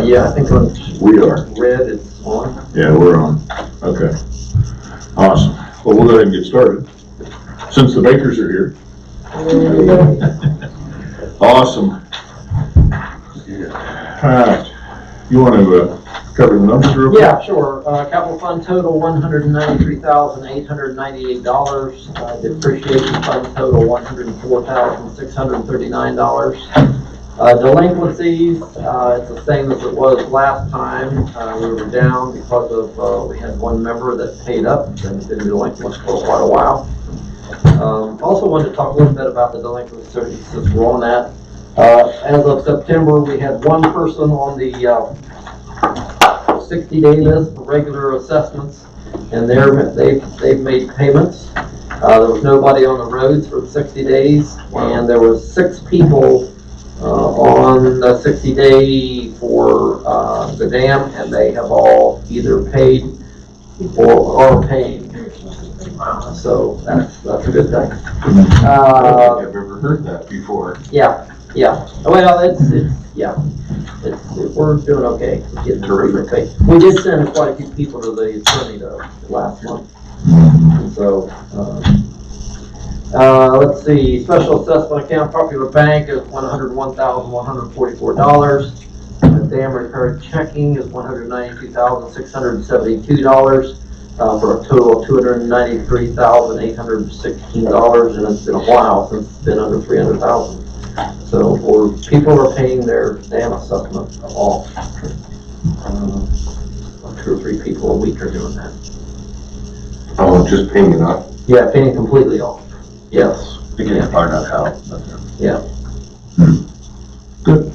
Yeah, I think when We are. red, it's on. Yeah, we're on. Okay. Awesome. Well, we'll go ahead and get started. Since the bakers are here. Awesome. All right. You want to cover the numbers real quick? Yeah, sure. Capital fund total $193,898. Depreciation fund total $104,639. Delinquencies, it's the same as it was last time. We were down because of we had one member that paid up and been delinquent for quite a while. Also wanted to talk a little bit about the delinquency since we're on that. As of September, we had one person on the 60-day list for regular assessments, and they've made payments. There was nobody on the roads for 60 days, and there was 6 people on the 60-day for the dam, and they have all either paid or are paying. So that's a good thing. I don't think I've ever heard that before. Yeah. Well, we're doing okay. Getting terrific. We did send quite a few people to the attorney though last month. So let's see. Special assessment account, Popular Bank is $101,144. Dam repair checking is $192,672. For a total of $293,816, and it's been a while since it's been under $300,000. So people are paying their dam assessment off. 2 or 3 people a week are doing that. Oh, just paying it off? Yeah, paying completely off. Yes. Beginning to find out how. Yeah. Good.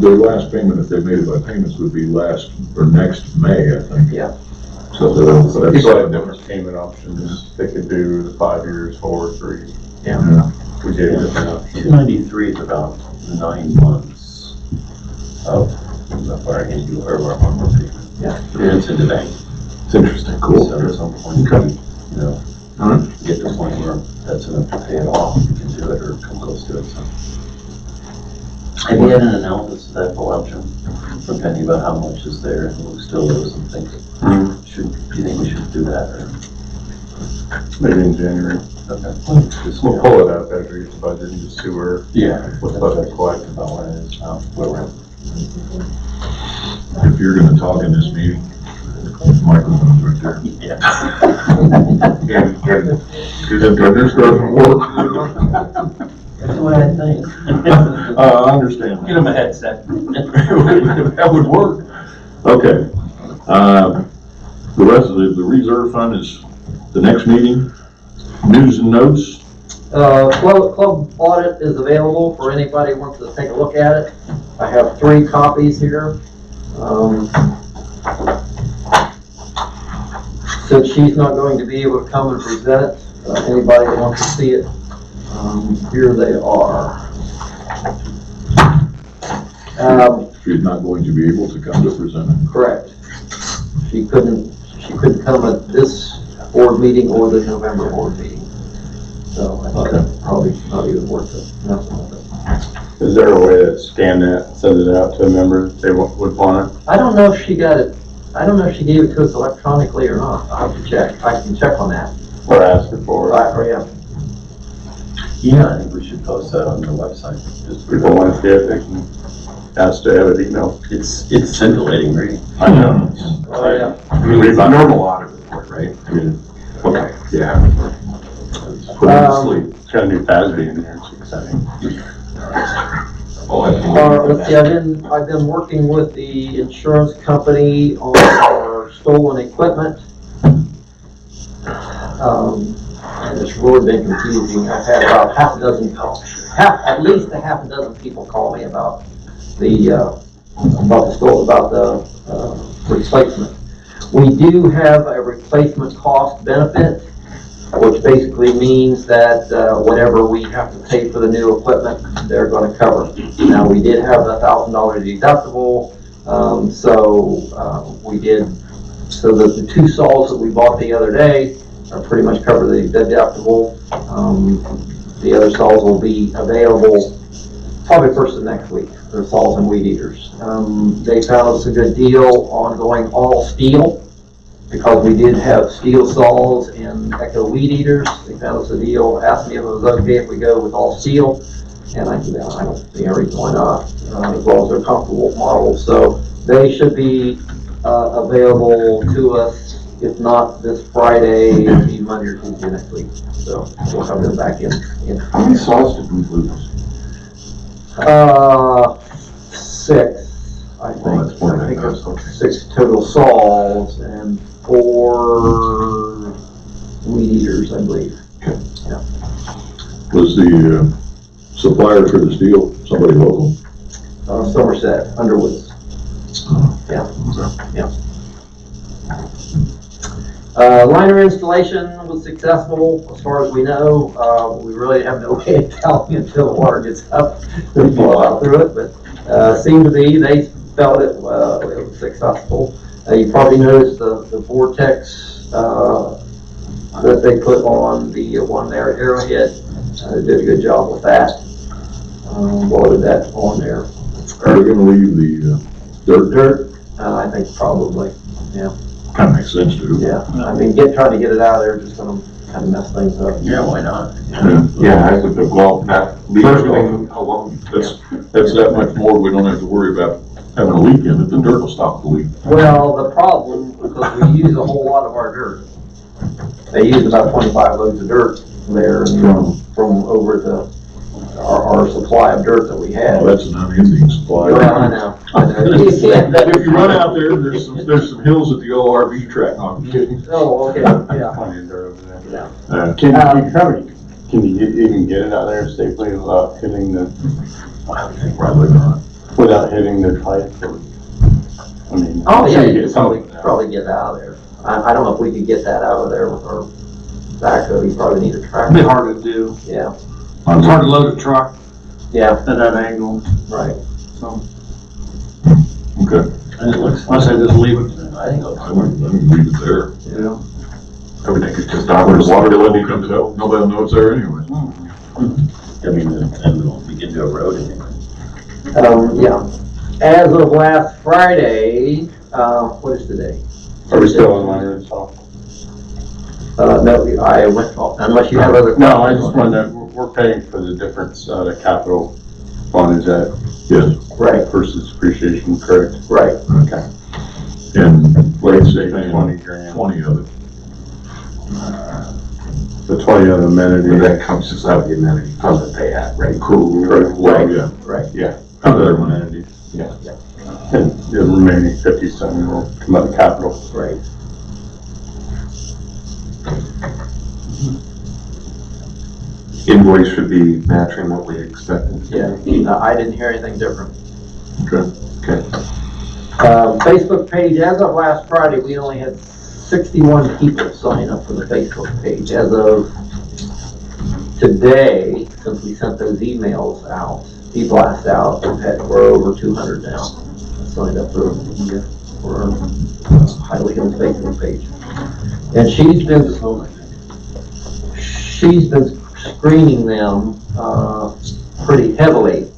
Their last payment, if they made it by payments, would be next May, I think. Yeah. So that's People have different payment options. They could do the 5 years, 4, 3. Yeah. We gave different options. 293 is about 9 months of our annual or our monthly payment. Yeah. And it's in the bank. It's interesting. Cool. So at some point, Okay. get to the point where that's enough to pay it off, you can do it or come close to it. So. Have you had an analysis of that full option from Penny about how much is there and who still owes and things? Do you think we should do that or? Maybe in January. Okay. We'll pull it up after we get the budget and just see what's budget collected. About what it is, where we're at. If you're going to talk in this meeting, microphone's right there. Yeah. Because if this doesn't work. That's the way I think. I understand. Get him a headset. That would work. Okay. The rest of the reserve fund is the next meeting. News and notes. Club audit is available for anybody who wants to take a look at it. I have 3 copies here. Since she's not going to be able to come and present it, anybody that wants to see it, here they are. She's not going to be able to come to present it. Correct. She couldn't come at this board meeting or the November board meeting. So I thought that probably not even worth it. Is there a way to scan that, send it out to a member if they would want it? I don't know if she got it. I don't know if she gave it to us electronically or not. I have to check. I can check on that. Or ask her for it? Yeah, I think we should post that on the website. Just If people want to see it, they can ask to have it emailed. It's scintillating reading. I know. Oh, yeah. I mean, it's a normal audit report, right? I mean, okay, yeah. Put it to sleep. It's got a new FASB in there, it's exciting. Let's see. I've been working with the insurance company on our stolen equipment. And it's really been confusing. I've had about half a dozen calls, at least a half a dozen people call me about the replacement. We do have a replacement cost benefit, which basically means that whatever we have to pay for the new equipment, they're going to cover. Now, we did have a $1,000 deductible, we did. So the 2 saws that we bought the other day are pretty much cover the deductible. The other saws will be available probably first of next week, for saws and weed eaters. They found us a good deal on going all steel, because we did have steel saws and Echo weed eaters. They found us a deal, asked me if it was okay if we go with all steel, and I don't see any reason why not, as long as they're comfortable models. So they should be available to us, if not this Friday, it'll be Monday or Tuesday next week. So we'll have them back in. How many saws did we lose? 6, I think. Well, that's more I than think that, it's okay. 6 total saws and 4 weed eaters, I believe. Was the supplier for the steel somebody local? Somerset, Underwoods. Yeah. Liner installation was successful, as far as we know. We really have no way of telling until the water gets up and flow out through it, but seemed to be, they felt it was successful. You probably noticed the vortex that they put on the one there at Arrowhead. They did a good job with that. Loaded that on there. Are we gonna leave the dirt? I think probably, yeah. Kind of makes sense to. Yeah, I mean, trying to get it out of there is just gonna kind of mess things up. Yeah, why not? Yeah, I would, well, not leave First of all, everything alone. That's that much more, we don't have to worry about having a leak in it, the dirt will stop the leak. Well, the problem, because we use a whole lot of our dirt. They use about 25 loads of dirt there from over our supply of dirt that we had. Well, that's an unending supply. Well, I know. If you run out there, there's some hills at the ORV track, no, I'm kidding. Oh, okay, yeah. Plenty of dirt over there. Can you even get it out there safely without hitting the, I would think probably not. without hitting the pipe? Or, I mean. Oh, yeah, you get could something. probably get out of there. I don't know if we could get that out of there with our backhoe. You probably need a tractor. It'd be hard to do. Yeah, It's hard to load a truck yeah, at that angle, right. so Okay, And it looks, I say just leave it. I think it I looks wouldn't leave it there. Yeah. I would think it's just Where awkward. the water level comes out, nobody will know it's there anyway. I mean, and we'll begin to erode it. Yeah. As of last Friday, what is today? Are we still in liner install? No, I went, unless you have other questions. No, I just wanted to, we're paying for the difference, the capital fund, is that Yes, Right, versus depreciation, correct? right. Okay. and like I say, 20 grand. 20 of it. The 20 of the amenity. And that comes just out of the amenity fund that they had, right? Correct. Well, yeah. Right. Yeah. Other amenities. And the remaining 50-something will come out of capital. Right. Invoice should be matching what we expected. Yeah, I didn't hear anything different. Okay. Okay. Facebook page, as of last Friday, we only had 61 people sign up for the Facebook page. As of today, since we sent those emails out, blast out, we're over 200 now signed up for Highly Hills Facebook page. And she's been screening them pretty heavily.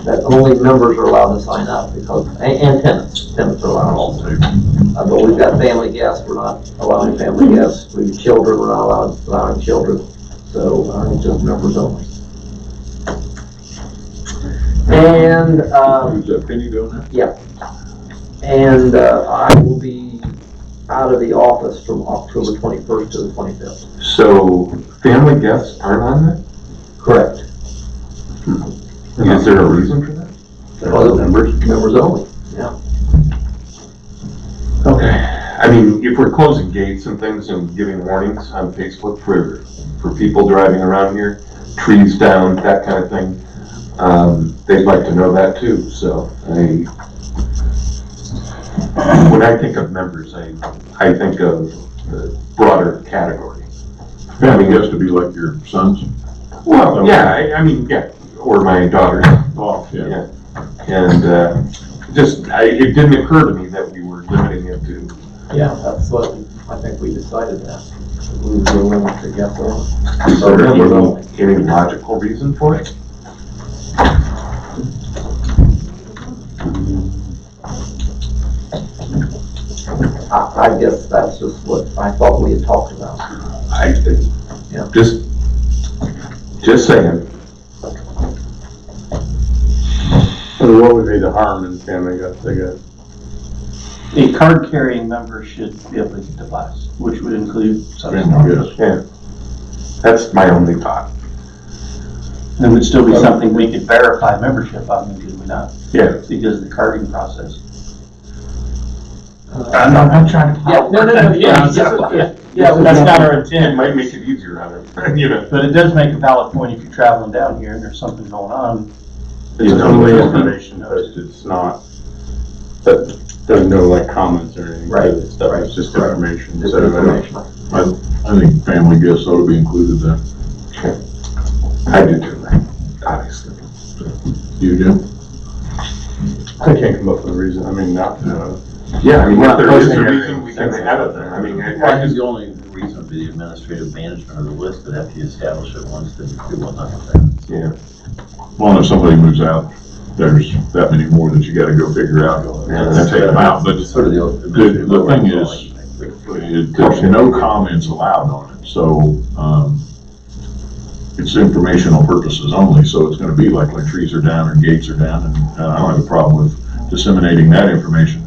That only members are allowed to sign up because, and tenants are allowed also. But we've got family guests, we're not allowing family guests. We've children, we're not allowing children. So it's just members only. And Who's that Penny doing that? yeah, and I will be out of the office from October 21st to the 25th. So family guests aren't on that? Correct. Is there a reason for that? Members only, yeah. Okay. I mean, if we're closing gates and things and giving warnings on Facebook for people driving around here, trees down, that kind of thing, they'd like to know that too, so when I think of members, I think of the broader category. Family has to be like your sons? Well, yeah, I mean, yeah, or my daughters. Oh, yeah. And it didn't occur to me that we were limiting it to. Yeah, that's what, I think we decided that. We were willing to guess on. Is there any logical reason for it? I guess that's just what I thought we had talked about. Yeah. Just saying. So what would be the harm in family got together? A card-carrying member should be able to get the pass, which would include some. Yes. Yeah. That's my only thought. There would still be something we could verify membership on, could we not? Yeah. Because of the carding process. I'm not trying to. Yeah, no, yeah. Yeah, but that's not our It intent. might make it easier on her, you know. But it does make a valid point if you're traveling down here and there's something going on. It's You know, only it's- information, it's not, that, there's no like comments or anything. Right, It's stuff, right, it's just right. information. Just So I don't- information. I think family guests ought to be included then. I do too, obviously. You do? I can't come up with a reason, I mean, not, Yeah, I mean, We're if not there is posting a everything. reason, we can add it there. I mean, I I think just, the only reason would be the administrative management of the list that have to establish it once they do 100. yeah. Well, if somebody moves out, there's that many more that you gotta go figure out Yeah, and take them out, but It's sort of the the thing is, there's no comments allowed on it, so, it's informational purposes only, so it's gonna be like when trees are down or gates are down, and I don't have a problem with disseminating that information.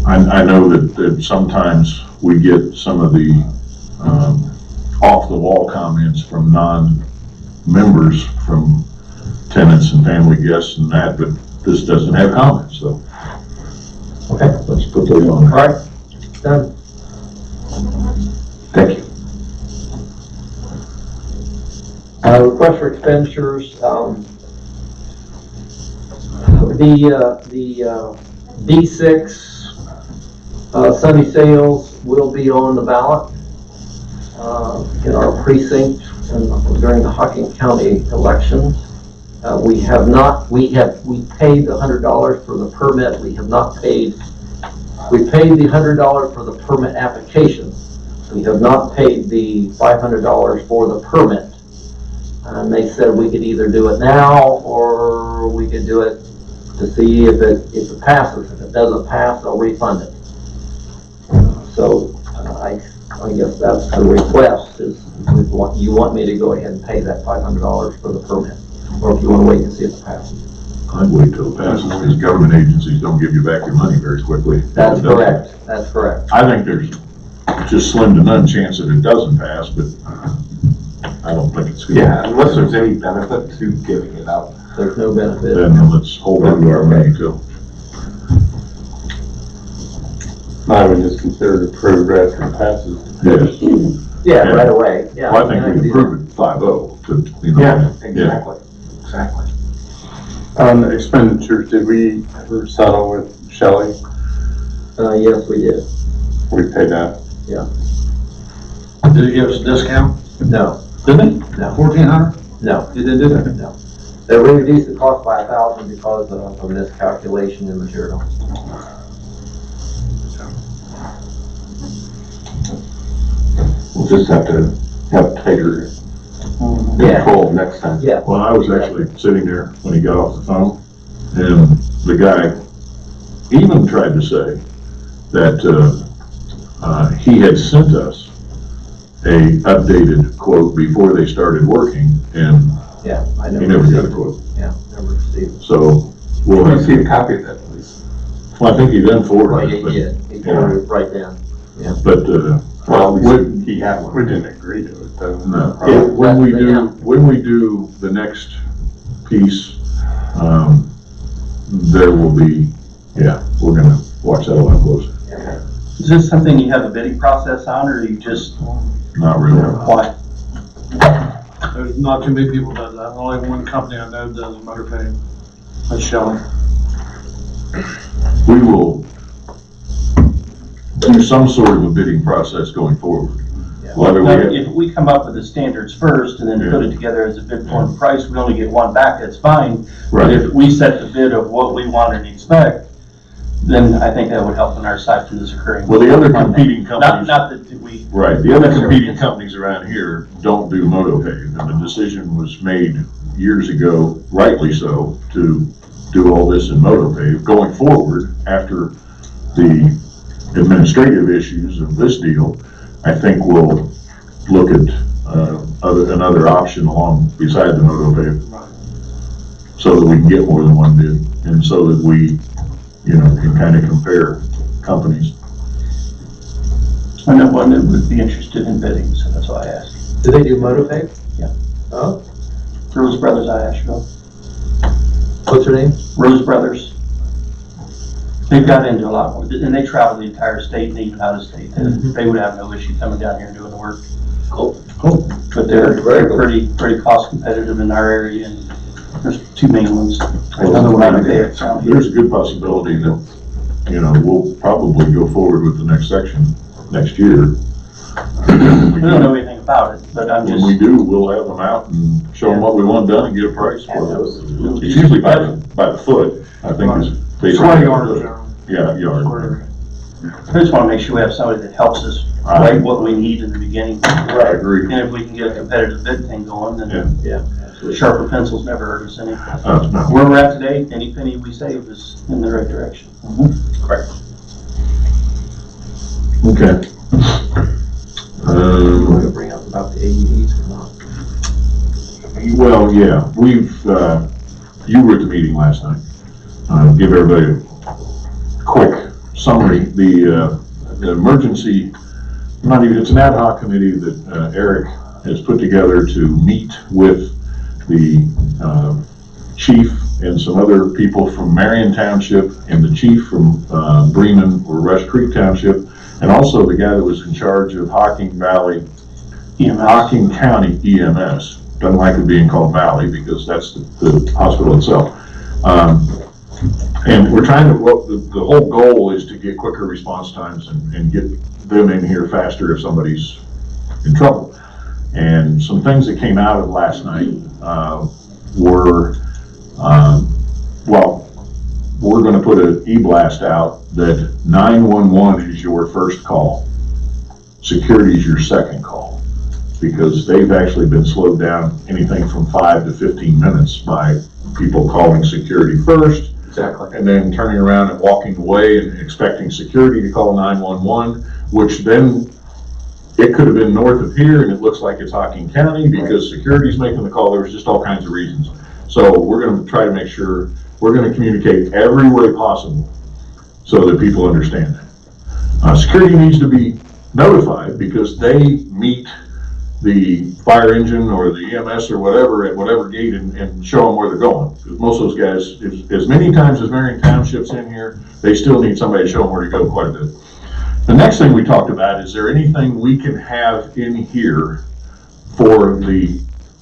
I know that sometimes we get some of the, off-the-wall comments from non-members, from tenants and family guests and that, but this doesn't have comments, so. Okay, Let's put those on. all right, done. Thank you. Request for expenditures, the D6 Sunday sales will be on the ballot in our precinct and during the Hocking County elections. We paid the $100 for the permit. We paid the $100 for the permit application. We have not paid the $500 for the permit. And they said we could either do it now or we could do it to see if it passes. If it doesn't pass, they'll refund it. So I guess that's the request, is you want me to go ahead and pay that $500 for the permit, or if you want to wait and see if it passes. I'd wait till it passes, because government agencies don't give you back your money very quickly. That's correct, that's correct. I think there's just slim to none chance that it doesn't pass, but I don't think it's gonna. Yeah, unless there's any benefit to giving it out. There's no benefit. Then let's hold on to our money till. I would just consider it approved after it passes. Yes. Yeah, right away, yeah. Well, I think we approved it 5-0 to, you know. Exactly. On expenditures, did we ever settle with Shelley? Yes, we did. We paid that. Did he give us a discount? No, Did they? 1,400? no, He did do that? no. They reduced the cost by 1,000 because of a miscalculation in material. We'll just have to have tighter Yeah. control next time. Yeah. Well, I was actually sitting there when he got off the phone, and the guy even tried to say that, he had sent us a updated quote before they started working, and Yeah, I he never never got a received it. quote. Yeah, never received it. So, we'll Can have you see a to, copy of that, please? well, I think he then Right, forwarded he it, did. He forwarded it right down. but, Well, He had one. We didn't agree to it though. no. Yeah, When we that's- when we do the next piece, there will be, yeah, we're gonna watch that a lot closer. Okay. Is this something you have a bidding process on, or you just, Not really. why? There's not too many people that does that. Only one company I know does motor pay. That's Shelley. We will do some sort of a bidding process going forward. Whether we Now, have, if we come up with the standards first and then put it together as a bid form price, we only get one back, that's fine. But right, if we set the bid of what we want and expect, then I think that would help on our side from this occurring. well, the other competing companies, Not that we, right, the other competing companies around here don't do motopave, and the decision was made years ago, rightly so, to do all this in motopave. Going forward, after the administrative issues of this deal, I think we'll look at, another option along beside the moto pay. So that we can get more than one bid, and so that we, can kind of compare companies. I know one that would be interested in bidding, so that's why I asked. Do they do motorpay? Yeah. Oh, Rose Brothers, I asked you. what's her name? Rose Brothers. They've got into a lot more, and they travel the entire state and even out of state. They would have no issue coming down here and doing the work. Cool. But they're pretty cost competitive in our area, and there's two main ones. Another one out of kayak down here. There's a good possibility that, we'll probably go forward with the next section next year. I don't know anything about it, but I'm When just, we do, we'll have them out and show them what we want done and get a price for it. Absolutely. It's usually by the foot, I think is basically. 20 yards. Yeah, yard. I just wanna make sure we have somebody that helps us write what we need in the beginning. I agree. And if we can get a competitive bid thing going, then Yeah, absolutely. sharper pencils never hurt us any. No. Where we're at today, any penny we save is in the right direction. Okay. You want to bring up about the AEDs or not? Well, yeah, you were at the meeting last night. Give everybody a quick summary. The emergency, it's an ad hoc committee that Eric has put together to meet with the chief and some other people from Marion Township and the chief from Bremen or Rush Creek Township, and also the guy that was in charge of Hocking Valley, Hocking County EMS. Doesn't like it being called Valley because that's the hospital itself. And we're trying to, the whole goal is to get quicker response times and get them in here faster if somebody's in trouble. And some things that came out of last night were, we're gonna put an e-blast out that 911 is your first call. Security is your second call, because they've actually been slowed down anything from 5 to 15 minutes by people calling security first. Exactly. And then turning around and walking away and expecting security to call 911, which then it could have been north of here and it looks like it's Hocking County because security's making the call. There's just all kinds of reasons. So we're gonna try to make sure we're gonna communicate every way possible so that people understand that. Security needs to be notified because they meet the fire engine or the EMS or whatever at whatever gate and show them where they're going. Because most of those guys, as many times as Marion Township's in here, they still need somebody to show them where to go quite a bit. The next thing we talked about, is there anything we can have in here for the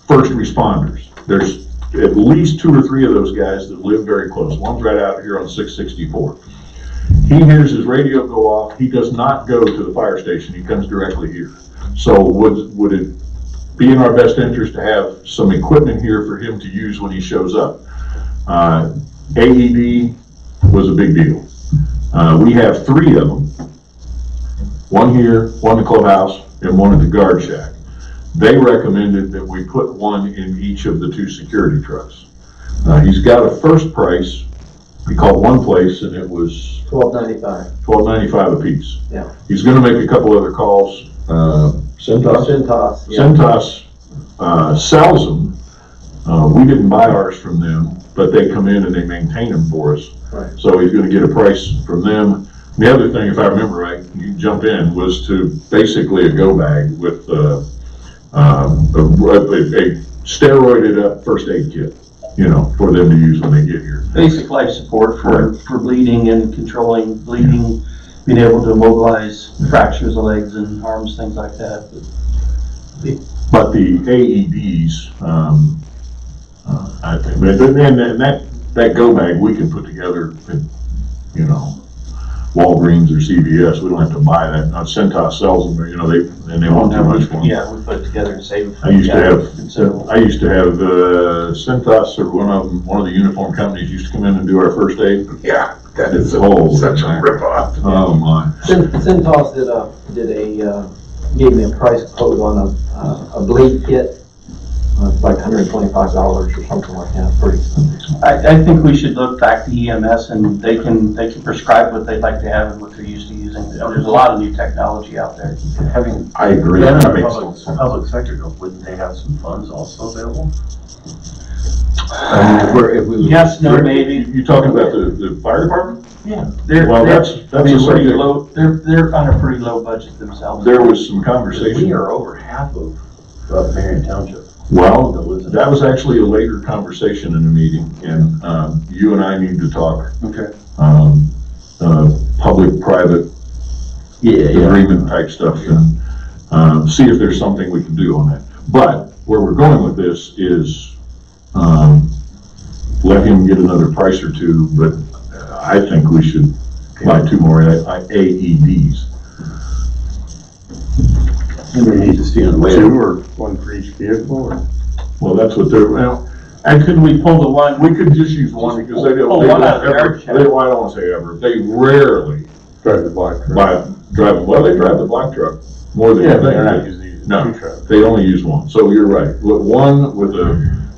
first responders? There's at least 2 or 3 of those guys that live very close. One's right out here on 664. He hears his radio go off. He does not go to the fire station. He comes directly here. So would it be in our best interest to have some equipment here for him to use when he shows up? AED was a big deal. We have 3 of them. One here, one in the clubhouse, and one in the guard shack. They recommended that we put one in each of the 2 security trucks. He's got a first price. He called one place and it was $12.95. $12.95 a piece. Yeah. He's gonna make a couple other calls. Cintas Yeah. Cintas sells them. We didn't buy ours from them, but they come in and they maintain them for us. Right. So he's gonna get a price from them. The other thing, if I remember right, you can jump in, was to basically a go bag with a steroided up first aid kit, for them to use when they get here. Basic life support for bleeding and controlling bleeding, being able to immobilize fractures of legs and arms, things like that. But the AEDs, I think, and that go bag we can put together at, Walgreens or CVS. We don't have to buy that. Centos sells them, they want too much for them. Yeah, we put it together and save it. I used to have Centos, or one of the uniform companies used to come in and do our first aid. Yeah, that is such a rip-off. Oh my. Cintas gave me a price quote on a bleed kit. It's like $125 or something like that, pretty expensive. I think we should look back to EMS and they can prescribe what they'd like to have and what they're used to using. using. There's a lot of new technology out there. Having I agree, been in that the makes sense. public sector, wouldn't they have some funds also available? If we- Yes, no, maybe. You talking about the fire department? Yeah. They're, Well, they're, that's I a mean, pretty subject. low, they're on a pretty low budget themselves. There was some We conversation. are over half of Marion Township. Well, that lives in- that was actually a later conversation in the meeting, and, you and I need to talk, Okay. public-private agreement type stuff, and, see if there's something we can do on that. But where we're going with this is, let him get another price or two, but I think we should buy 2 more AEDs. And we need to stay on the way. 2 or 1 for each vehicle, or? Well, that's what they're, well, And couldn't we pull the one? we could just use one because they don't, Pull they one don't out of the ever, garbage can. well, I don't wanna say ever, they rarely Drive the black truck. they drive the black truck more than Yeah, you but they're not think. using No. 2 trucks. They only use one, so you're right, one with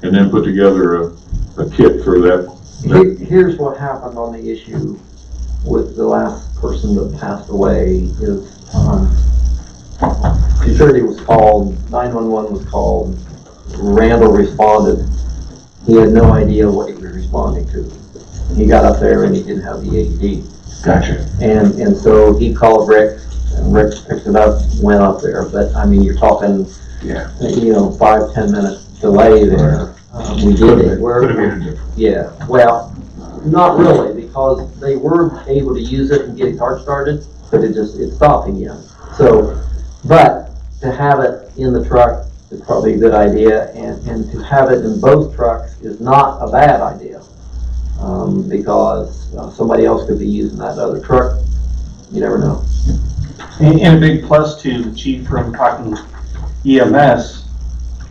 and then put together a kit for that. Here's what happened on the issue with the last person that passed away is, security was called, 911 was called, Randall responded. He had no idea what he was responding to. He got up there and he didn't have the AED. Gotcha. And so he called Rick, and Rick picked it up, went up there, but I mean, you're talking, Yeah. 5-10 minute delay there. We did it. Could have made a difference. Yeah, well, not really, because they were able to use it and get a car started, but it stopped again. So, but to have it in the truck is probably a good idea, and to have it in both trucks is not a bad idea. Because somebody else could be using that other truck, you never know. And a big plus to the chief from talking EMS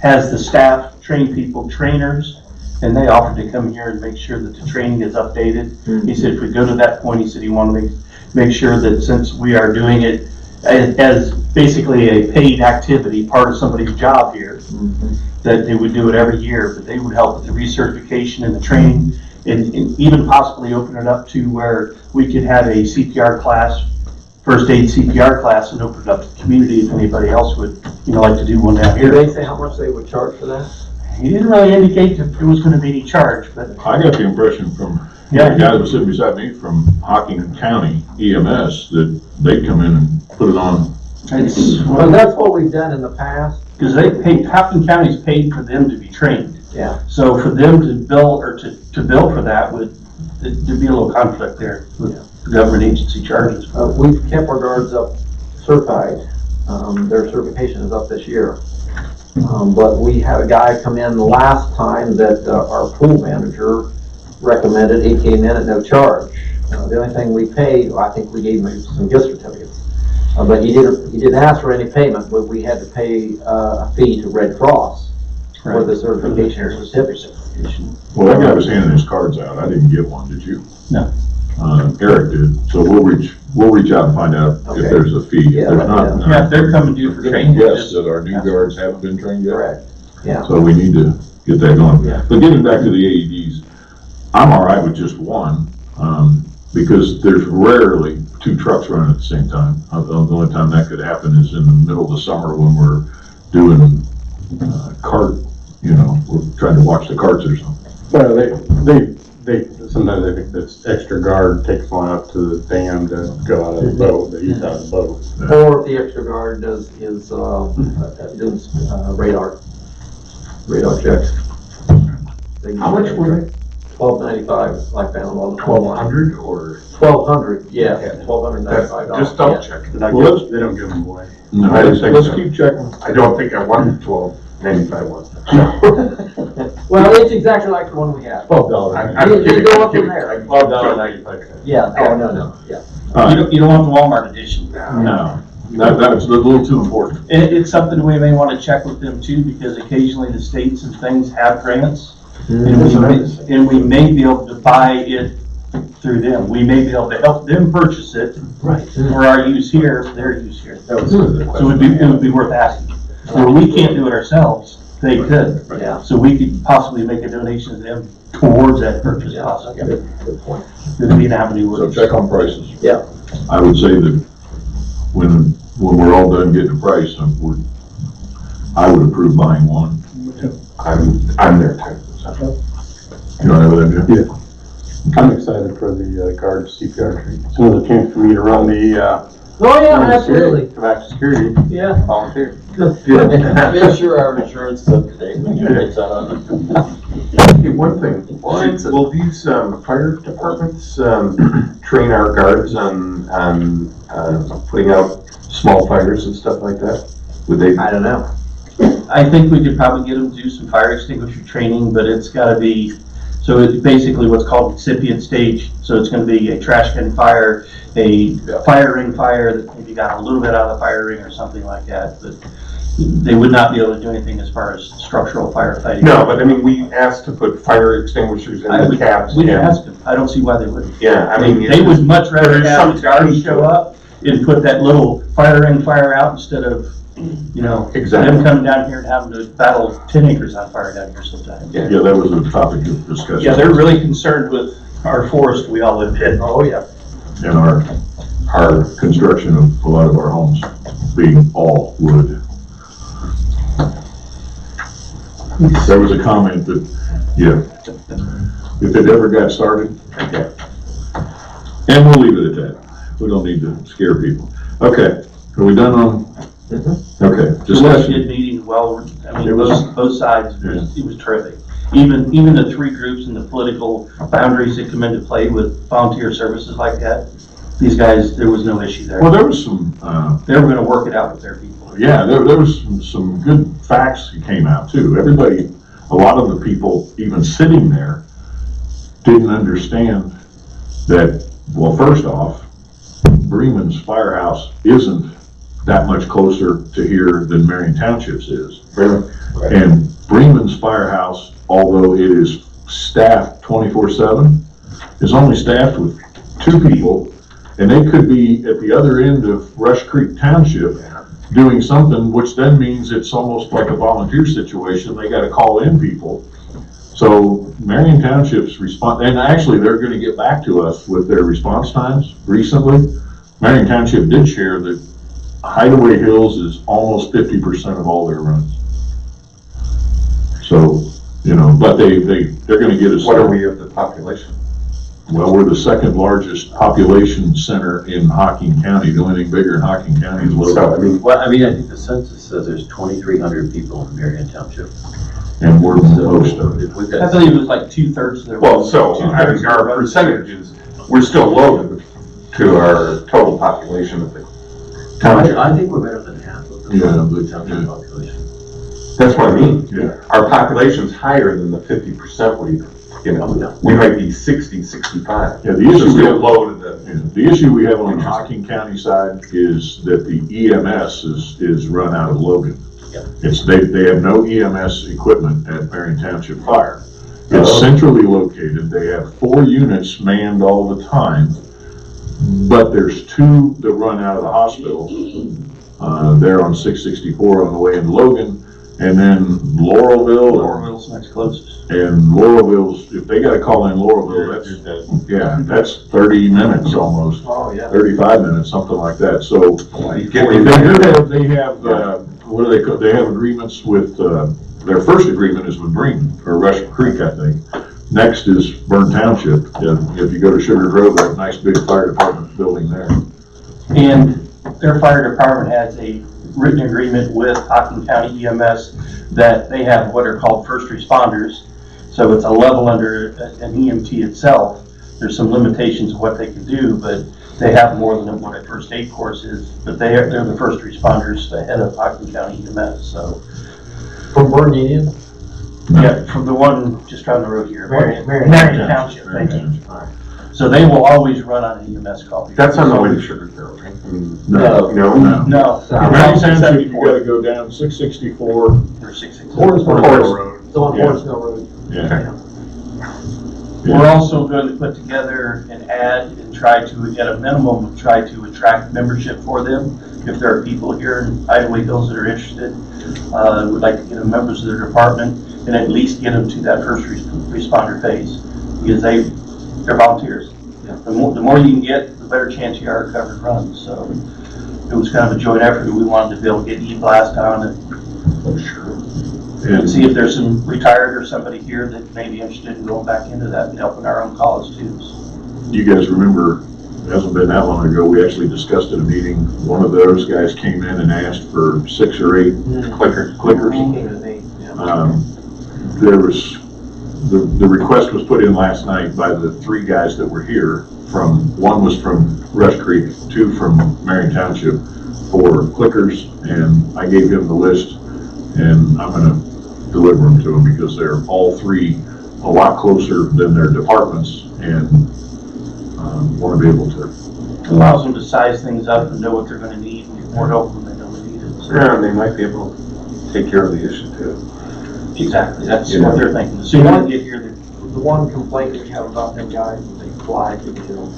has the staff, train people, trainers, and they offered to come here and make sure that the training is updated. He said if we go to that point, he said he wanted to make sure that since we are doing it as basically a paid activity, part of somebody's job here, that they would do it every year, but they would help with the recertification and the training, and even possibly open it up to where we could have a CPR class, first aid CPR class, and open it up to the community if anybody else would, like to do one down Did here. they say how much they would charge for that? He didn't really indicate that there was gonna be any charge, but I got the impression from the yeah, guy that was sitting beside me from Hocking County EMS that they'd come in and put it on. it's, Well, that's what we've done in the past, because they paid, Hopkins County's paid for them to be trained. yeah. So for them to bill, or to bill for that there'd be a little conflict there with the government agency charges. We've kept our guards up certified. Their certification is up this year. But we had a guy come in the last time that our pool manager recommended. He came in at no charge. The only thing we paid, I think we gave him some gift certificates. But he didn't ask for any payment, but we had to pay a fee to Red Cross for the certification certificate. Well, that guy was handing his cards out. I didn't get one, did you? No. Eric did, so we'll reach out and find out Okay. if there's a fee. If Yeah, there's not, Yeah, if they're coming due for training. yes, that our new guards haven't been trained yet. Correct, yeah. So we need to get that going. Yeah. But getting back to the AEDs, I'm all right with just one, because there's rarely 2 trucks running at the same time. The only time that could happen is in the middle of the summer when we're doing cart, we're trying to watch the carts or something. Well, they sometimes they think this extra guard takes one up to the dam to go out of the boat, but he's out of the boat. Or if the extra guard does radar checks. How much were they? $12.95, I found on the. 1,200 or? 1,200, yeah, $1,295. Just double yeah. check. Well, They don't give them away. No, I didn't think let's so. keep checking. I don't think I wanted 12.95 one. Well, it's exactly like the one we had. I'm You kidding. go up in there. $12.95. Yeah, oh, no, yeah. You don't want the Walmart edition. No, that's a little too important. It's something we may want to check with them too, because occasionally the states and things have grants. And we may be able to buy it through them. We may be able to help them purchase it Right. for our use here, their use here. That was sort of the So question. it would be worth asking. Where we can't do it ourselves, they could. Yeah. So we could possibly make a donation to them towards that purchase Yeah, possibly. good point. It'd be an avenue. So check on prices. Yeah. I would say that when we're all done getting a price, I would approve buying one. I'm there too. So. You don't have that, Jim? Yeah. I'm excited for the guard CPR training. As soon as a chance for me to run the, Oh, yeah, run the absolutely. Come back to security, Yeah. volunteer. Make sure our insurance is up to date when you get that on. Hey, one thing, will these fire departments train our guards on putting out small fires and stuff like that? Would they? I don't know. I think we could probably get them to do some fire extinguisher training, but it's gotta be, so it's basically what's called incipient stage. So it's gonna be a trash can fire, a fire ring fire that maybe got a little bit out of the fire ring or something like that, but they would not be able to do anything as far as structural firefighting. No, but I mean, we asked to put fire extinguishers in the cabs. We can ask them. I don't see why they wouldn't. Yeah, I mean. They would much rather there's have some the guards technique show to it. up and put that little fire ring fire out instead of, you know, Exactly. them coming down here and having to battle 10 acres on fire down here sometimes. Yeah. Yeah, that was a topic of discussion. Yeah, they're really concerned with our forest we all live in. Oh, yeah. And our construction of a lot of our homes being all wood. There was a comment that, yeah, if it ever got started, okay. And we'll leave it at that. We don't need to scare people. Okay, are we done on? Okay, It was a discussion. good meeting, well, I mean, It was- both sides, it was terrific. Even the three groups and the political boundaries that come into play with volunteer services like that, these guys, there was no issue there. Well, there was some, They were gonna work it out with their people. yeah, there was some good facts that came out too. Everybody, a lot of the people even sitting there didn't understand that, well, first off, Bremen's firehouse isn't that much closer to here than Marion Township's is. Really? And Bremen's firehouse, although it is staffed 24/7, is only staffed with 2 people, and they could be at the other end of Rush Creek Township doing something, which then means it's almost like a volunteer situation. They gotta call in people. So Marion Township's response, and actually they're gonna get back to us with their response times recently. Marion Township did share that Hideaway Hills is almost 50% of all their runs. So, you know, but they're gonna get us. What are we of the population? Well, we're the second largest population center in Hocking County. The only thing bigger in Hocking County is So, I Logan. mean, Well, I mean, I think the census says there's 2,300 people in Marion Township. And we're So most of it. if we've I got, believe it was like 2/3 of their. well, so, I two-thirds mean, of our their runs. percentages, we're still low to our total population of the township. I think we're better than half of the Yeah, township yeah. population. That's what I mean. Yeah. Our population's higher than the 50% you know, we might be 60, 65. Yeah, the issue So we still have, low to the, the issue we have on the Hocking County side is that the EMS is run out of Logan. Yeah. They have no EMS equipment at Marion Township Fire. It's centrally located. They have 4 units manned all the time, but there's 2 that run out of the hospital. They're on 664 on the way into Logan, and then Laurelville. Laurelville's next closest. And Laurelville's, if they gotta call in Laurelville, that's 30 minutes almost, Oh, yeah. 35 minutes, something like that. So you they get me do there. have, what do they call, they have agreements with, their first agreement is with Bremen, or Rush Creek, I think. Next is Bern Township. If you go to Sugar Grove, that nice big fire department building there. And their fire department has a written agreement with Hocking County EMS that they have what are called first responders. So it's a level under an EMT itself. There's some limitations of what they can do, but they have more than what a first aid course is. But they're the first responders ahead of Hocking County EMS, so. From Bern Union? Yeah, from the one just down the road here. Marion Township, thank you. So they will always run on an EMS call. That's on the way to Sugar Grove, right? I mean, No. no? No. Marion Township, you gotta go down 664. Or 666. Fordsville Forest. Road. It's on Yeah. Fordsville Road. Yeah. We're also going to put together an ad and try to, at a minimum, try to attract membership for them. If there are people here in Hideaway Hills that are interested, would like to get them members of their department and at least get them to that first responder phase, because they're volunteers. The more you can get, the better chance you are of covered runs. So it was kind of a joint effort. We wanted to be able to get e-blast on and And see if there's some retired or somebody here that may be interested in going back into that and helping our own college too. you guys remember, it hasn't been that long ago, we actually discussed at a meeting, one of those guys came in and asked for 6 or 8 clickers. There was, the request was put in last night by the 3 guys that were here one was from Rush Creek, 2 from Marion Township, for clickers, and I gave him the list, and I'm gonna deliver them to them because they're all 3 a lot closer than their departments, and want to be able to. Allows them to size things up and know what they're gonna need and get more help when they know they need it. So, Yeah, and they might be able to take care of the issue too. exactly, that's You what know. they're thinking. The sooner they get here, The one complaint we have about them guys is they fly to the hill.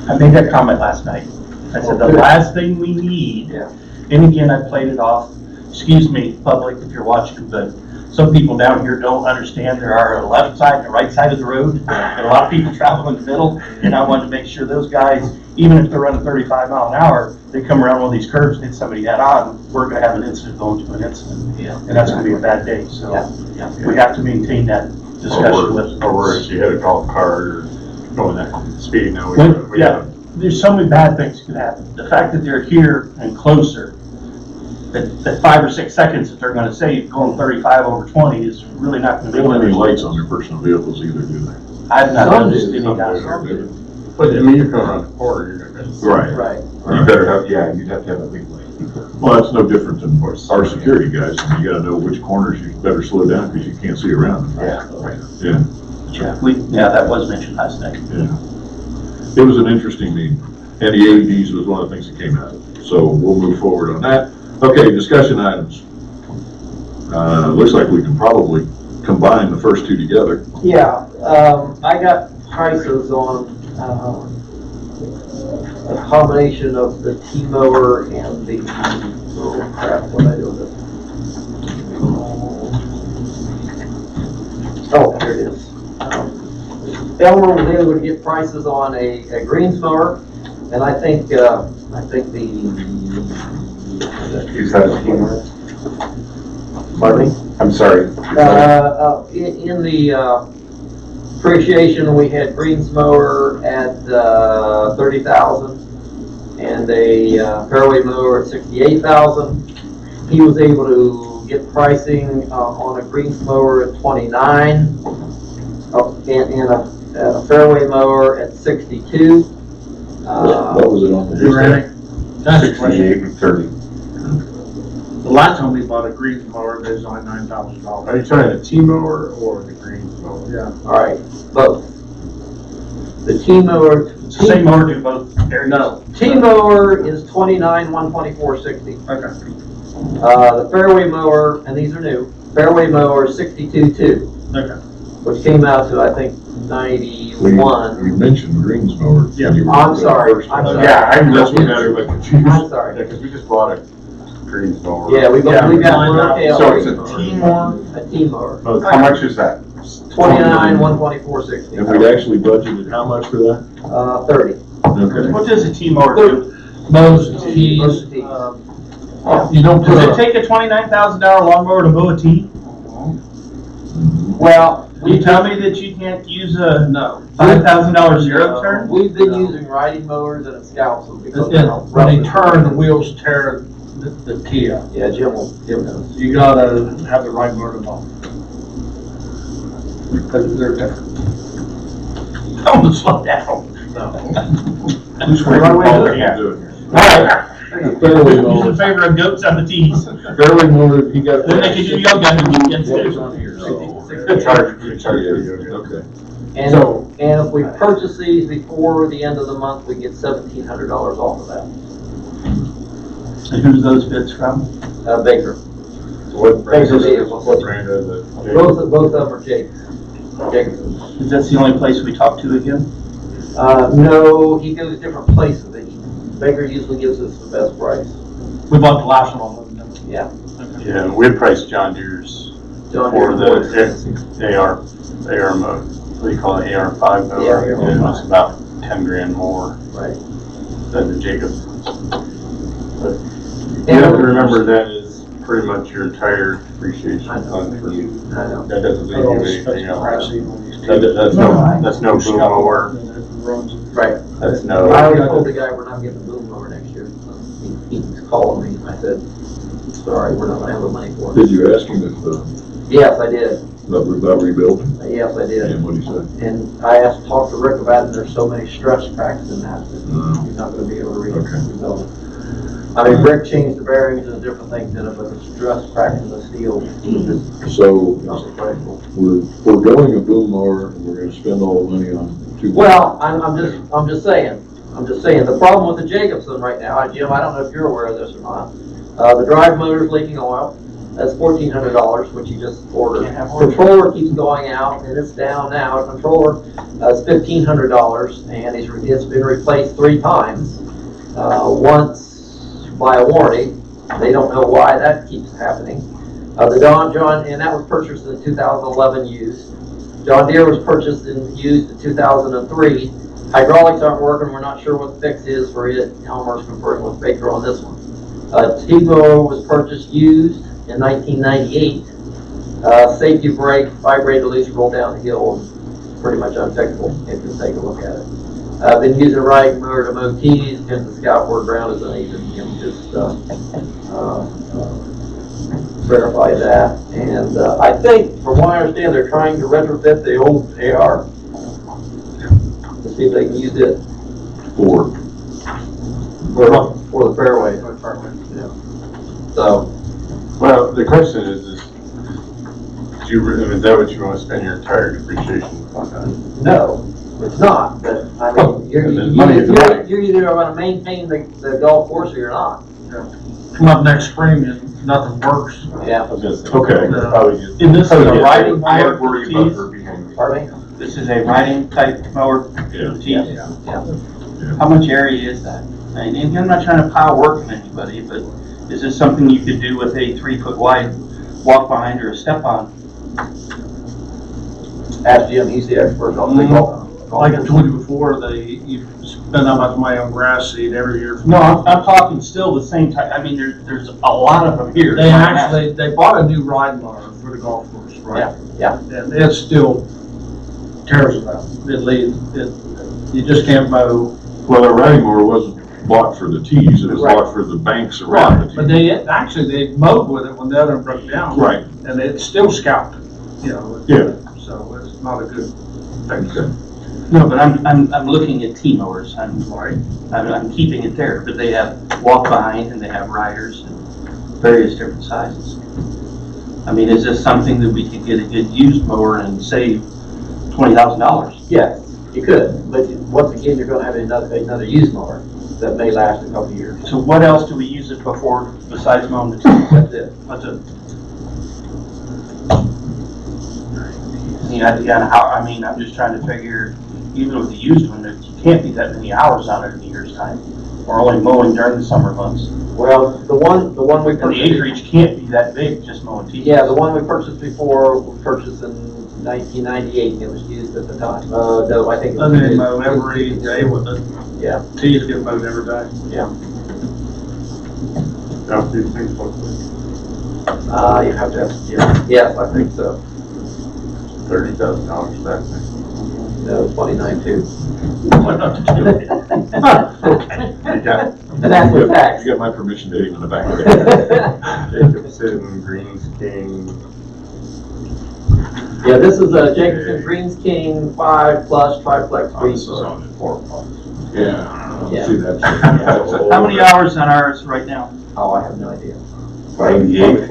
I made that comment last night. I said, the last thing we need, Yeah. and again, I played it off, excuse me, public, if you're watching, but some people down here don't understand there are a left side and a right side of the road, and a lot of people travel in the middle, and I wanted to make sure those guys, even if they're running 35 mile an hour, they come around one of these curves and hit somebody head on, we're gonna have an incident going to an incident. Yeah. And that's gonna be a bad day, so Yeah. we have to maintain that discussion with. Or where if you hit a golf cart or going that speed now. Yeah, there's so many bad things could happen. The fact that they're here and closer, that 5 or 6 seconds that they're gonna save going 35 over 20 is really not gonna They make don't have any any lights on their personal vehicles either, do they? I've not Some noticed do, any some guys. do. But I mean, you're coming around the corner, you're gonna. Right. Right. You better have, yeah, you'd have to have a big light. Well, that's no different than our security guys. You gotta know which corners you better slow down because you can't see around them. Yeah. Yeah, Yeah, that was mentioned last night. yeah. It was an interesting meeting, and the AEDs was one of the things that came out of it. So we'll move forward on that. Okay, discussion items. Looks like we can probably combine the first 2 together. Yeah, I got prices on, a combination of the T-mower and the, oh crap, what did I do with it? Oh, here it is. Elmer was able to get prices on a greens mower, and I think the, Is that a team? pardon me? I'm sorry. In the appreciation, we had greens mower at 30,000 and a fairway mower at 68,000. He was able to get pricing on a greens mower at 29, and a fairway mower at 62. What was it on the? That's 68 and 30. The last time we bought a greens mower, it was only $9,000. Are you trying a T-mower or the greens mower? Yeah. All right, both. The T-mower. It's the same mower do both areas. No. T-mower is 29, 124.60. Okay. The fairway mower, and these are new, fairway mower 62.2, Okay. which came out to, I think, 91. You mentioned greens mower. Yeah. I'm sorry, I'm sorry. Yeah, I'm That's just, what got everybody confused. I'm sorry. yeah, cause we just bought a greens mower. Yeah, we got one So it's a tail. T-mower? A T-mower. How much is that? 29, 124.60. And we'd actually budgeted how much for that? 30. Okay. What does a T-mower do? Most Most tees, tees. you don't put Does it a, take a $29,000 lawnmower to mow a tee? Well, You tell me that you can't use a no. $5,000 zero turn? we've been using riding mowers and it scalps them because When they turn, the wheels tear the tee up. Yeah, Jim knows. You gotta have the right motor mower. Because they're different. Tell them to slow down. Who's Right right way way to to do it. Alright. Fairway Who's in mower, favor of goats on the tees? fairway mower, he got. Then they can do yoga on the weekends What was too. on here, so. Charge you. Okay. And, and if we purchase these before the end of the month, we get $1,700 off of that. And who's those bids from? Baker. What brand is it? vehicles. What brand is it? Both of them are Jacobson. Is that the only place we talk to again? No, he goes different places. Baker usually gives us the best price. We bought the last one. wasn't it? Yeah. Yeah, and we priced John Deere's John for Deere. the AR mode, what do you call it, AR5 mower? Yeah, And it was about 10 grand more Right. than the Jacobs. You have to remember that is pretty much your entire depreciation I know. fund for you. I know. That doesn't leave you anything else. That's No. that's no boom mower, Right. that's I no, already told the guy we're not getting a boom mower next year. So he's calling me. I said, sorry, we're not gonna have the money for it. Did you ask him if, Yes, I did. about rebuilding? Yes, I did. And what he said? And I asked, talked to Rick about it, there's so many stress cracks in that, you're not gonna be able to rebuild it. I mean, Rick changed the bearings and different things in it, but the stress cracks in the steel is just So, not replaceable. we're going a boom mower, and we're gonna spend all the money on two. Well, I'm just saying, the problem with the Jacobson right now, Jim, I don't know if you're aware of this or not. The drive motor's leaking oil, that's $1,400, which you just ordered. Controller keeps going out, and it's down now, controller, is $1,500, and it's been replaced 3 times. Once by a warranty, they don't know why that keeps happening. The John, and that was purchased in 2011 used. John Deere was purchased and used in 2003. Hydraulics aren't working, we're not sure what the fix is for it. Elmer's conferring with Baker on this one. T-mower was purchased used in 1998. Safety brake, vibrated loose, roll down the hill, pretty much unfixable if you take a look at it. I've been using riding mower to mow tees, since the scout board ground is uneven, you know, just verify that. And I think, from what I understand, they're trying to retrofit the old AR to see if they can use it For, for the fairway. Yeah. So, well, the question is do you, is that what you want to spend your entire depreciation on? no, it's not, but I mean, you're either gonna maintain the golf course or you're not. Come up next spring and nothing works. Yeah. okay. And this is a riding I mower worry for about tees? her behind me. Pardon me? This is a riding type mower Yeah. for tees? Yeah. How much area is that? I mean, I'm not trying to pile work on anybody, but is this something you could do with a 3-foot wide walk behind or a step on? Ask Jim, he's the expert on the golf. Like I told you before, you spend that much money on grass seed every year. No, I'm talking still the same type. I mean, there's a lot of them here. They bought a new riding mower for the golf course, right? Yeah. And it still tears it up. You just can't mow. Well, the riding mower wasn't bought for the tees, it was Right. bought for the banks around the tees. But they mowed with it when the other one broke down. Right. And it still scalped it, you know. Yeah. So it's not a good thing. Okay. No, but I'm looking at T-mowers. I'm keeping it there, but they have walk behind and they have riders and various different sizes. I mean, is this something that we could get a good used mower and save $20,000? Yes, you could, but once again, you're gonna have another used mower that may last a couple of years. So what else do we use it before besides mowing the trees? That's it. That's it. I mean, I'm just trying to figure, even with the used one, there can't be that many hours on it in a year's time. We're only mowing during the summer months. Well, the one we And the purchased. acreage can't be that big, just mowing tees. Yeah, the one we purchased before, was purchased in 1998, and it was used at the time. No, I think it was. And they mow every day with it. Yeah. Tees get mowed every day. Now, do you think so? You have to, yes, I think so. $30,000 back there. No, 29 too. Yeah. And that's with tax. You got my permission to hit him in the back of the head. Jacobson, Greens King. Yeah, this is a Jacobson Greens King 5 Plus Triplex Oh, this is Green. on it, 4 months. Yeah. Yeah. See that? How many hours on ours right now? Oh, I have no idea. 98.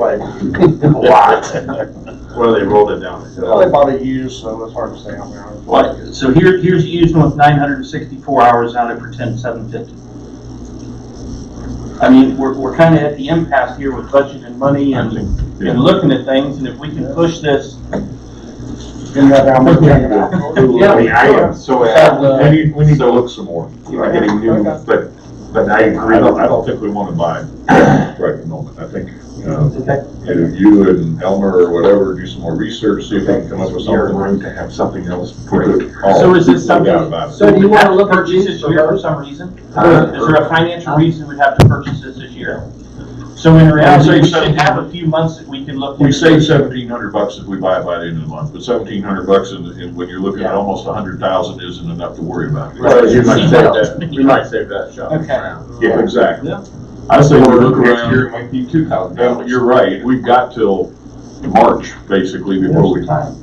Well, they rolled it down. Well, they bought it used, so it's hard to say how many hours. What? So here's a used one with 964 hours on it for $10,750. I mean, we're kind of at the impasse here with budget and money and looking at things, and if we can push this. Yeah. I mean, I am so happy. We need to look some more. You're getting new, but I agree. I don't think we want to buy right at the moment. I think Okay. You and Elmer or whatever, do some more research, see if we can come up with You're something. going to have something else great. So is this No doubt something, about it. So do you wanna look at purchase these this for year for both? some reason? Is there a financial reason we'd have to purchase this year? So in I'll reality, say we should something. have a few months that we can look. We into save this. $1,700 if we buy it by the end of the month, but $1,700 and when you're looking at almost 100,000 isn't enough to worry about. So you might save Well, that, we might save that shop. Okay. Yeah, exactly. Yeah. I say we Or look next around. year, it might be $2,000. You're right, we've got till March, basically, before we. Time.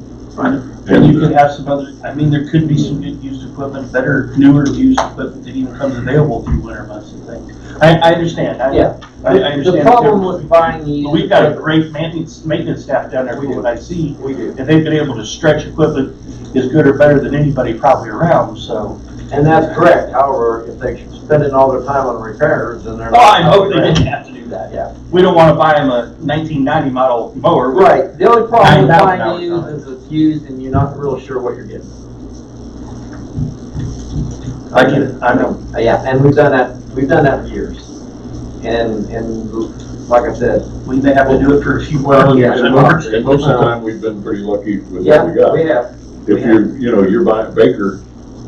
And you could have some other, I mean, there could be some good used equipment, better, newer used equipment that even comes available through winter months and things. I understand. Yeah. I understand. The problem with buying used. But we've got a great maintenance staff down there, We from do. what I see, We do. and they've been able to stretch equipment as good or better than anybody probably around, so. And that's correct, however, if they're spending all their time on repairs, then they're. Oh, I hope they didn't have to do that. Yeah. We don't wanna buy them a 1990 model mower. Right, the only problem with 9,000 buying hours used on it. is it's used and you're not really sure what you're getting. I get it, I know. Yeah, and we've done that for years. And like I said, We may have to do it for a few more Well, years. and most of the time, we've been pretty lucky with yeah, what we got. we have. If you're buying, Baker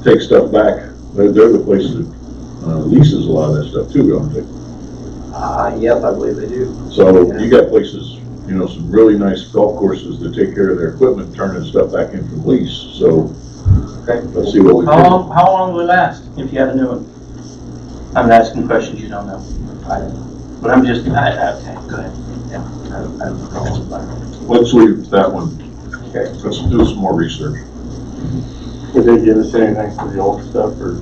takes stuff back, they're the place that leases a lot of that stuff too, don't they? Yes, I believe they do. So you got places, some really nice golf courses that take care of their equipment, turning stuff back in from lease, so Okay. let's see what we can. How long will it last if you had a new one? I'm asking questions you don't know. But I'm just, okay, go ahead. I don't have a problem with that. Let's leave that one. Okay. Let's do some more research. Would they give us anything for the old stuff, or?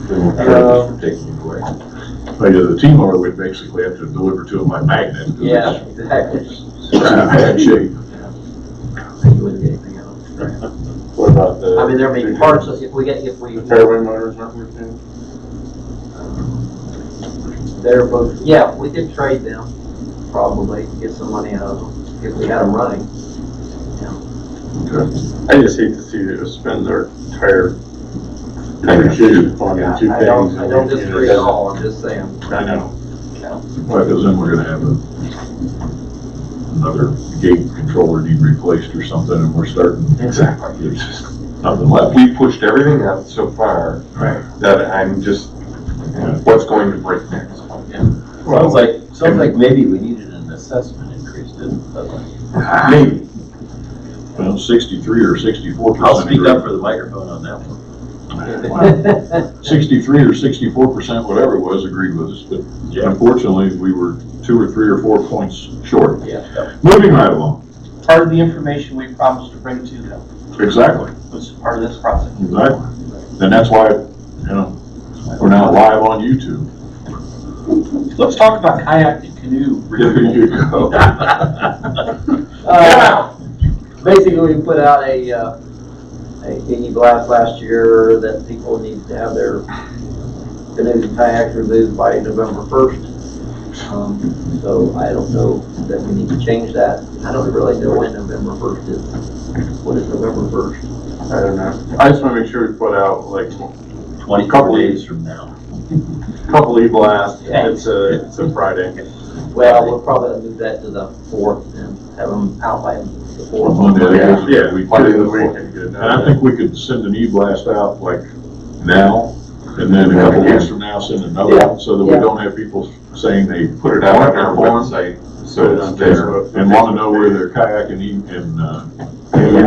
They won't charge us for taking it away. But the T-mower would basically have to deliver to them by magnet. 'Cause Yeah, it's exactly. in bad shape. You wouldn't get anything else. What about the? I mean, there may be parts, if we. The fairway motors aren't worth anything? They're both, yeah, we could trade them, probably, get some money out of them, if we had them running. I just hate to see that us spend our entire depreciation fund on two I things. don't and disagree at all, I'm just saying. I know. Well, because then we're gonna have another gate controller need replaced or something, and we're starting. Exactly. There's just nothing left. We pushed everything out so far Right. that I'm just, what's going to break next? Sounds like maybe we needed an assessment increase, didn't it? Maybe. Well, 63 or 64%. I'll speak up for the microphone on that one. 63 or 64%, whatever it was, agreed with us, but unfortunately, we were 2 or 3 or 4 points short. Yeah. Moving right along. Part of the information we promised to bring to them Exactly, was part of this process. exactly. And that's why, we're now live on YouTube. Let's talk about kayak and canoe. There you go. Basically, we put out a e-blast last year that people need to have their canoes and kayaks removed by November 1st. So I don't know that we need to change that. I don't really know when November 1st is. What is November 1st? I don't know. I just wanna make sure we put out like 24 days from now. couple e-blasts. It's a Friday. Well, we'll probably move that to the 4th and have them out by the 4th. Monday, Yeah, we Monday could. of the week and get it And done. I think we could send an e-blast out like now, and then a couple weeks from now, send another one, so that we don't have people saying they Put it out on our website, so Put it it's on there. Facebook. and want to know where their kayak and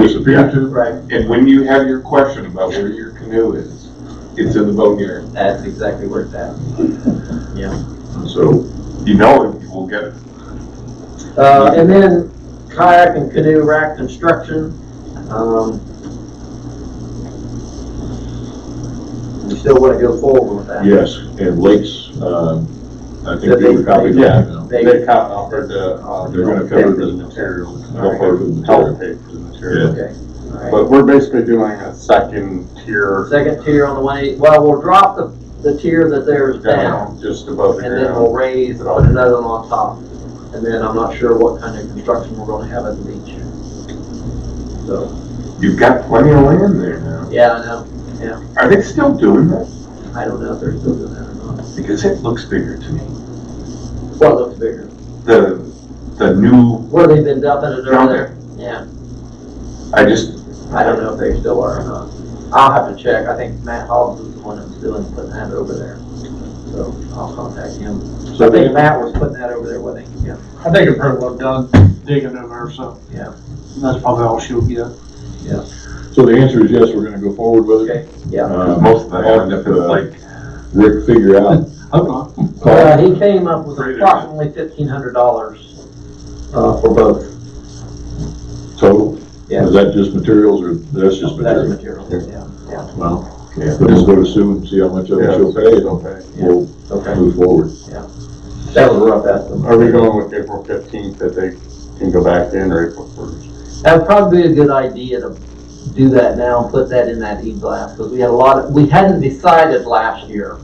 disappeared to. Right, And when you have your question about where your canoe is, it's in the boneyard. that's exactly where it's at. So, You know it, you will get it. And then kayak and canoe rack construction. We still want to go forward with that. yes, and Lakes, I think they were copied. Yeah. They offered to, They're gonna pay cover for the the- materials. They'll pay for the Help material. pay for the material. Okay, all right. But we're basically doing a second tier Second tier on the way, well, we'll drop the tier that there's down, down, just above the and then we'll ground. raise, put another one on top. And then I'm not sure what kind of construction we're gonna have at the beach. So, You've got plenty of land there now. yeah, I know, Are they still doing that? I don't know if they're still doing that or not. Because it looks bigger to me. What looks bigger? The new, Where they've been dumping it over there? Yeah, I just, I don't know if they still are or not. I'll have to check. I think Matt Hobbs is the one that's doing, putting that over there. So I'll contact him. So I think Matt was putting that over there with him, yeah. I think it's pretty well done digging over there, so. Yeah. That's probably all she'll get. So the answer is yes, we're gonna go forward with it. Okay, yeah. most of the time, if it's like, Rick, figure out. Hope not. He came up with approximately $1,500, for both. Total? Yeah. Is that just materials or that's just That is materials? material, yeah. Well, we'll just go to Sue and see how much of it Yeah, she'll pay, they'll and pay. we'll Okay, move forward. that was a rough estimate. Are we going with April 15th that they can go back in, or April 1st? That would probably be a good idea to do that now and put that in that e-blast, because we had a lot of, we hadn't decided last year.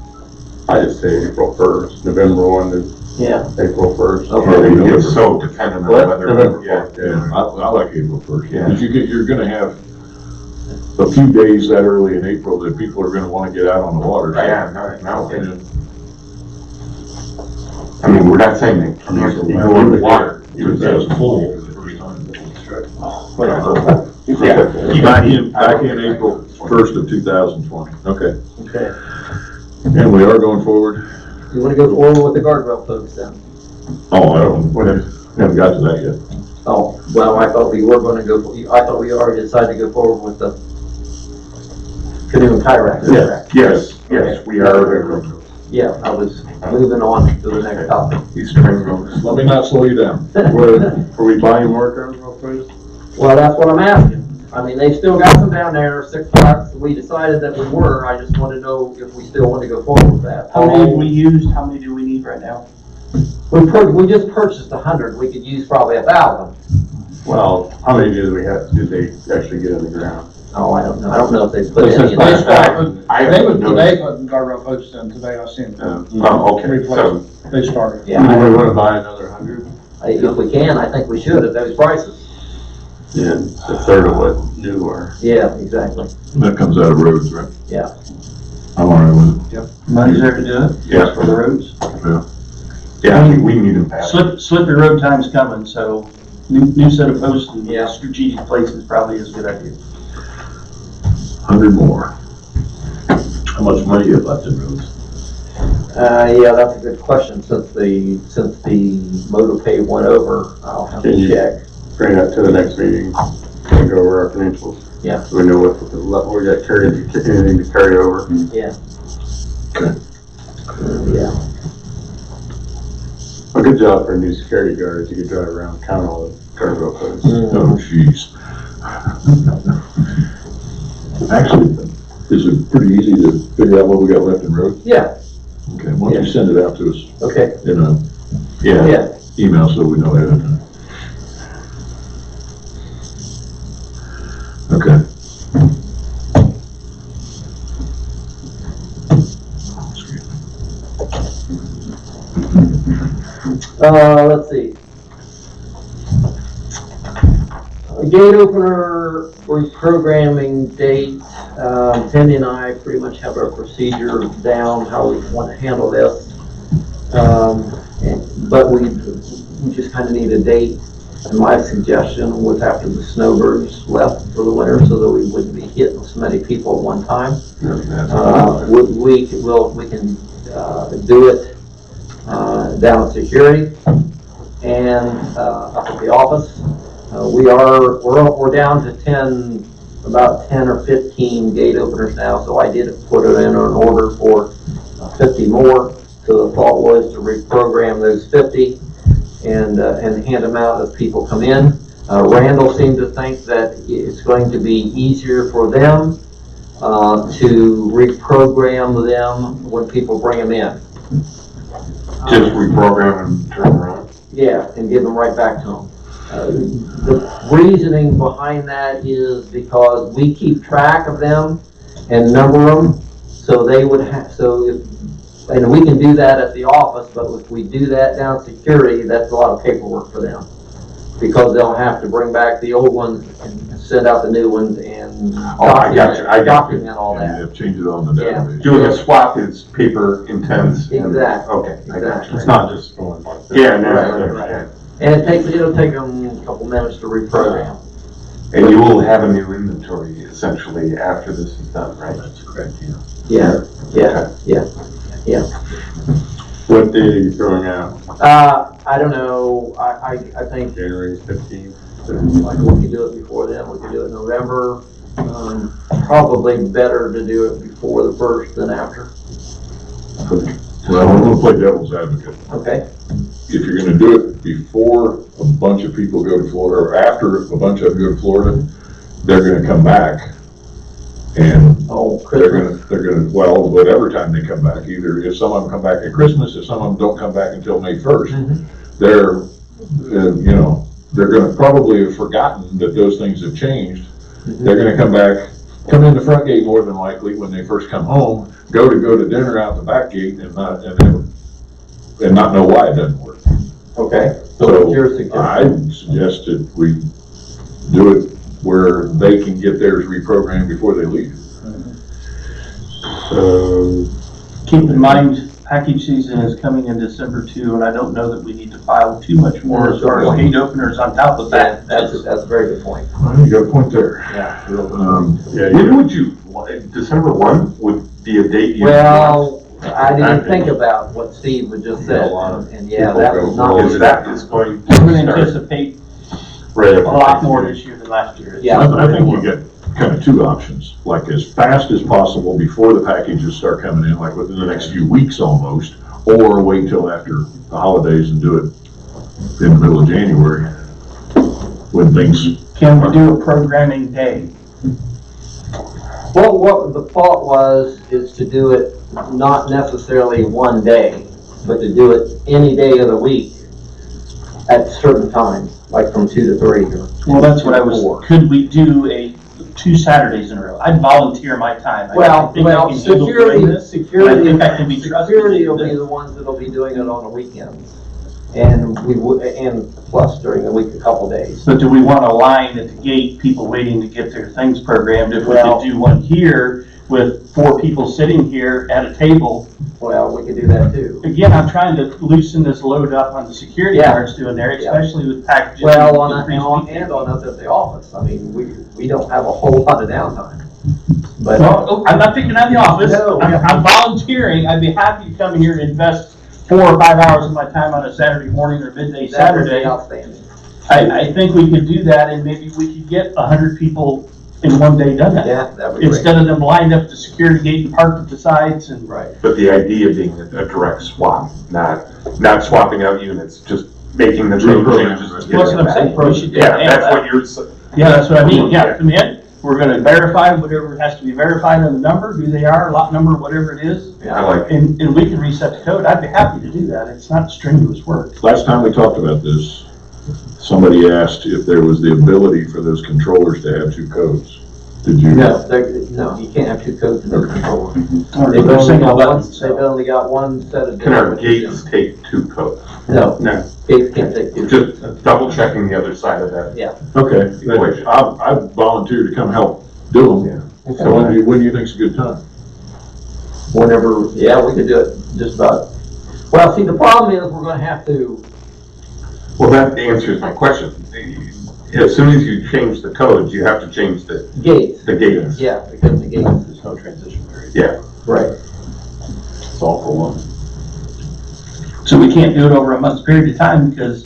I just say April 1st, November 1 to Yeah. April 1st. Okay. it's so dependent on What? whether, November yeah. 1st, Yeah, I like April first, Yeah. because you're gonna have a few days that early in April that people are gonna wanna get out on the water. so- Yeah, no, I mean, we're not saying they can't go in the water. Even if it's full. Yeah. Back in April 1st of 2020, okay. Okay. And we are going forward. You wanna go forward with the guardrail folks then? Oh, I don't, haven't got to that yet. Oh, well, I thought we were gonna go, I thought we already decided to go forward with the canoe and kayak. Yes, yes, we are. Yeah, I was moving on to the next topic. He's trying to. Let me not slow you down. Are we buying more guardrail first? Well, that's what I'm asking. I mean, they've still got some down there, $6. We decided that we were. I just want to know if we still want to go forward with that. How many have we used? How many do we need right now? We just purchased 100. We could use probably 1,000. Well, how many did they actually get in the ground? Oh, I don't know. I don't know if they put They any in there. started, I they haven't putting noticed. guardrail posts in today, I seen them. Oh, okay, so, They started. Do Yeah, we want to buy another 100? if we can, I think we should at those prices. Yeah, a third of what new are. Yeah, exactly. That comes out of roads, right? Yeah. I'm all right with it. Money's there to do it. Yeah. For the roads. yeah, I mean, we need them passed. Slippery road time's coming, so new set of posts in Yeah. strategic places probably is a good idea. 100 more. How much money you have left in roads? Yeah, that's a good question. Since the motor pay went over, I'll have Can to you- check. Bring that to the next meeting and go over our financials. Yeah. So we know what the level we got carried, anything to carry over. Yeah. Okay. Yeah. A good job for a new security guard. You could drive around and count all the guardrail posts. Oh, jeez. Actually, is it pretty easy to figure out what we got left in roads? Yeah, Okay, why don't you send it out to us okay, in a yeah. email so we know ahead of time. Okay. Let's see. Gate opener reprogramming date, Penny and I pretty much have our procedure down, how we want to handle this. But we just kind of need a date. And my suggestion was after the snowbirds left for the winter so that we wouldn't be hitting so many people at one time. We can do it down at security and up at the office. We're down to about 10 or 15 gate openers now, so I did put it in an order for 50 more. So the thought was to reprogram those 50 and hand them out as people come in. Randall seemed to think that it's going to be easier for them to reprogram them when people bring them in. Just reprogram and turn around. Yeah, and give them right back to them. The reasoning behind that is because we keep track of them and number them, so they would have, and we can do that at the office, but if we do that down at security, that's a lot of paperwork for them. because they'll have to bring back the old ones and send out the new ones and I got you, I got you. document all And that. they've changed it on the Yeah. database. Doing a swap is paper intense. and- Exactly. Okay, I got you. It's not just going like this. Yeah, no, Right, no, no, right. yeah. And it'll take them a couple minutes to reprogram. And you will have a new inventory essentially after this is done, right? That's correct, yeah. Yeah. What date are you throwing out? I don't know, I think, January 15th? like, we could do it before then, we could do it in November. Probably better to do it before the 1st than after. Well, I'm gonna play devil's advocate. Okay? If you're gonna do it before a bunch of people go to Florida, or after a bunch of them go to Florida, they're gonna come back. And Oh, they're Christmas. gonna, well, whatever time they come back, either if some of them come back at Christmas, if some of them don't come back until May 1st, they're, they're gonna probably have forgotten that those things have changed. They're gonna come in the front gate more than likely when they first come home, go to dinner out the back gate and not know why it doesn't work. Okay, so So what's your suggestion? I suggested we do it where they can get theirs reprogrammed before they leave. So, Keep in mind, package season is coming in December too, and I don't know that we need to file too much more as far as gate openers on top of Yeah, that. that's a very good point. Well, you got a point there. Yeah. yeah, When would you, December 1 would be a date you? Well, I didn't think about what Steve had just said, and yeah, that was not. Because that is going We're gonna to start anticipate right a after lot more Thanksgiving. this year than last year. Yeah. I think you get kind of two options, like as fast as possible before the packages start coming in, like within the next few weeks almost, or wait till after the holidays and do it in the middle of January, when things. Can we do a programming day? Well, what the thought is to do it not necessarily one day, but to do it any day of the week at certain times, like from 2 to 3 or. Well, that's what I 4. was, could we do 2 Saturdays in a row? I'd volunteer my time. I think I can handle doing this, and I think I can be trusted. Security will be the ones that'll be doing it on the weekends. And and plus during the week, a couple days. But do we want a line at the gate, people waiting to get their things programmed? If we Well- could do one here with 4 people sitting here at a table. Well, we could do that too. Again, I'm trying to loosen this load up on the security Yeah. guards doing there, Yeah. especially with packages. Well, and on increased us at the office. I mean, we don't have a whole lot of downtime. But. Well, I'm not picking on the office. No. I'm volunteering. I'd be happy to come in here and invest 4 or 5 hours of my time on a Saturday morning or midday That would be Saturday. outstanding. I think we could do that, and maybe we could get 100 people in one day done that. Yeah, that would be great. Instead of them lined up at the security gate and parked at the sides and. Right. But the idea being a direct swap, not swapping out units, just making the changes. That's what I'm saying. We should do Yeah, that. that's what you're saying. Yeah, that's what I mean. Yeah, come in. We're gonna verify whatever has to be verified on the number, who they are, lot number, whatever it is. I like it. And we can reset the code. I'd be happy to do that. It's not strenuous work. Last time we talked about this, somebody asked if there was the ability for those controllers to have 2 codes. Did you? No, you can't have 2 codes in the controller. They've They're only single got one, buttons, they've so. only got one set of. Can our gates take 2 codes? No, No. gates can't take 2. Just double checking the other side of that. Okay, then I volunteer to come help do them. So when do you think's a good time? Whenever, yeah, we could do it just about. Well, see, the problem is we're gonna have to, Well, that answers my question. As soon as you change the codes, you have to change the gates, gates. yeah, because the gates, There's no transition period. Yeah. right. It's all for one. So we can't do it over a month's period of time because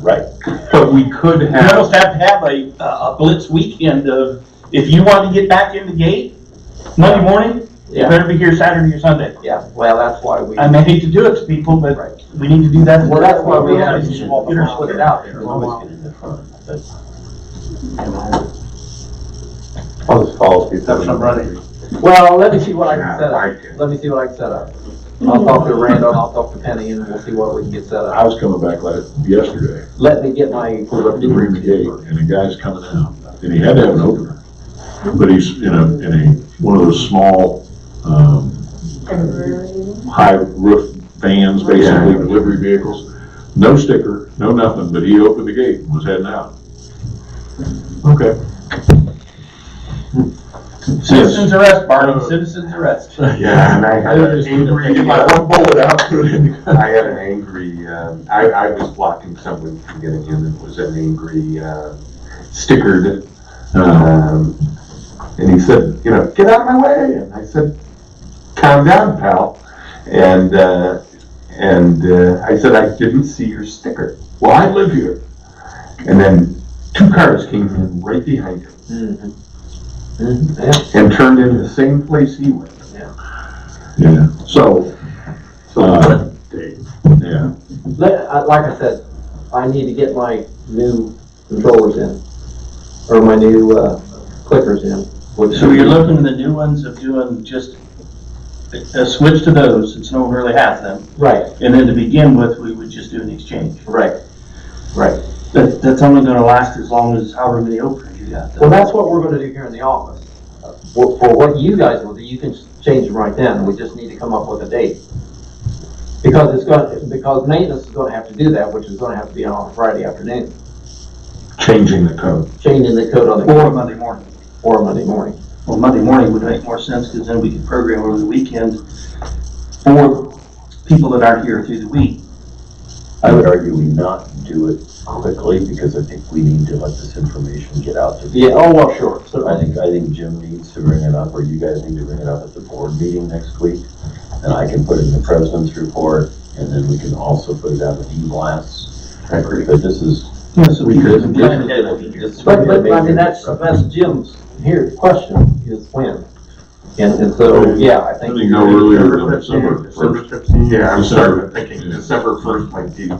Right. But we could you have, almost have to have a blitz weekend of, if you want to get back in the gate Monday morning, you Yeah, better be here Saturday or Sunday. yeah, well, that's why we, I may hate to do it to people, but Right. we need to do that. well, that's why we have Get to our put it out there. You always get in the front, but I'll just call people. Have some running. Well, let me see what I can set Yeah, up. Let me see what I can set up. I'll talk to Randall, and I'll talk to Penny, and we'll see what we can get set I up. was coming back yesterday, Let me get my. pulled up to bring the gate, and a guy's coming out, and he had to have an opener. But he's in one of those small, high roof vans, basically, delivery vehicles. no sticker, no nothing, but he opened the gate and was heading out. Okay. Citizens arrest, Barney, citizens arrest. Yeah, and I had an angry, Get my one bullet out, put it in. I had an angry, I was blocking someone from getting in, it was an angry, stickered, and he said, you know, get out of my way, and I said, calm down, pal, and I said, I didn't see your sticker. Well, I live here. And then 2 cars came in right behind him Yeah. and turned into the same place he went. Yeah, so, What day? yeah, Like I said, I need to get my new controllers in, or my new clickers in. So you're looking at the new ones of doing just a switch to those, since no one really has them. Right, And then to begin with, we would just do an exchange. right. That's only gonna last as long as however many openers you got. Well, that's what we're gonna do here in the office. For what you guys will do, you can change them right then, we just need to come up with a date. Because maintenance is gonna have to do that, which is gonna have to be on a Friday afternoon, Changing the code. changing the code on the. Or Monday morning. Or Monday morning. Well, Monday morning would make more sense, because then we could program over the weekend for people that aren't here through the week. I would argue we not do it quickly, because I think we need to let this information get out to people. Yeah, oh, well, sure. I think Jim needs to bring it up, or you guys need to bring it up at the board meeting next week. And I can put it in the president's report, and then we can also put it out in e-blasts. I agree. But this is, Yeah, so we Because could this plan is ahead. gonna be- this is But, gonna be a I mean, major that's Jim's here, question is when. And so, yeah, I I think. think no earlier than December December 1st. 15th. Yeah, I'm starting thinking December 1st might be.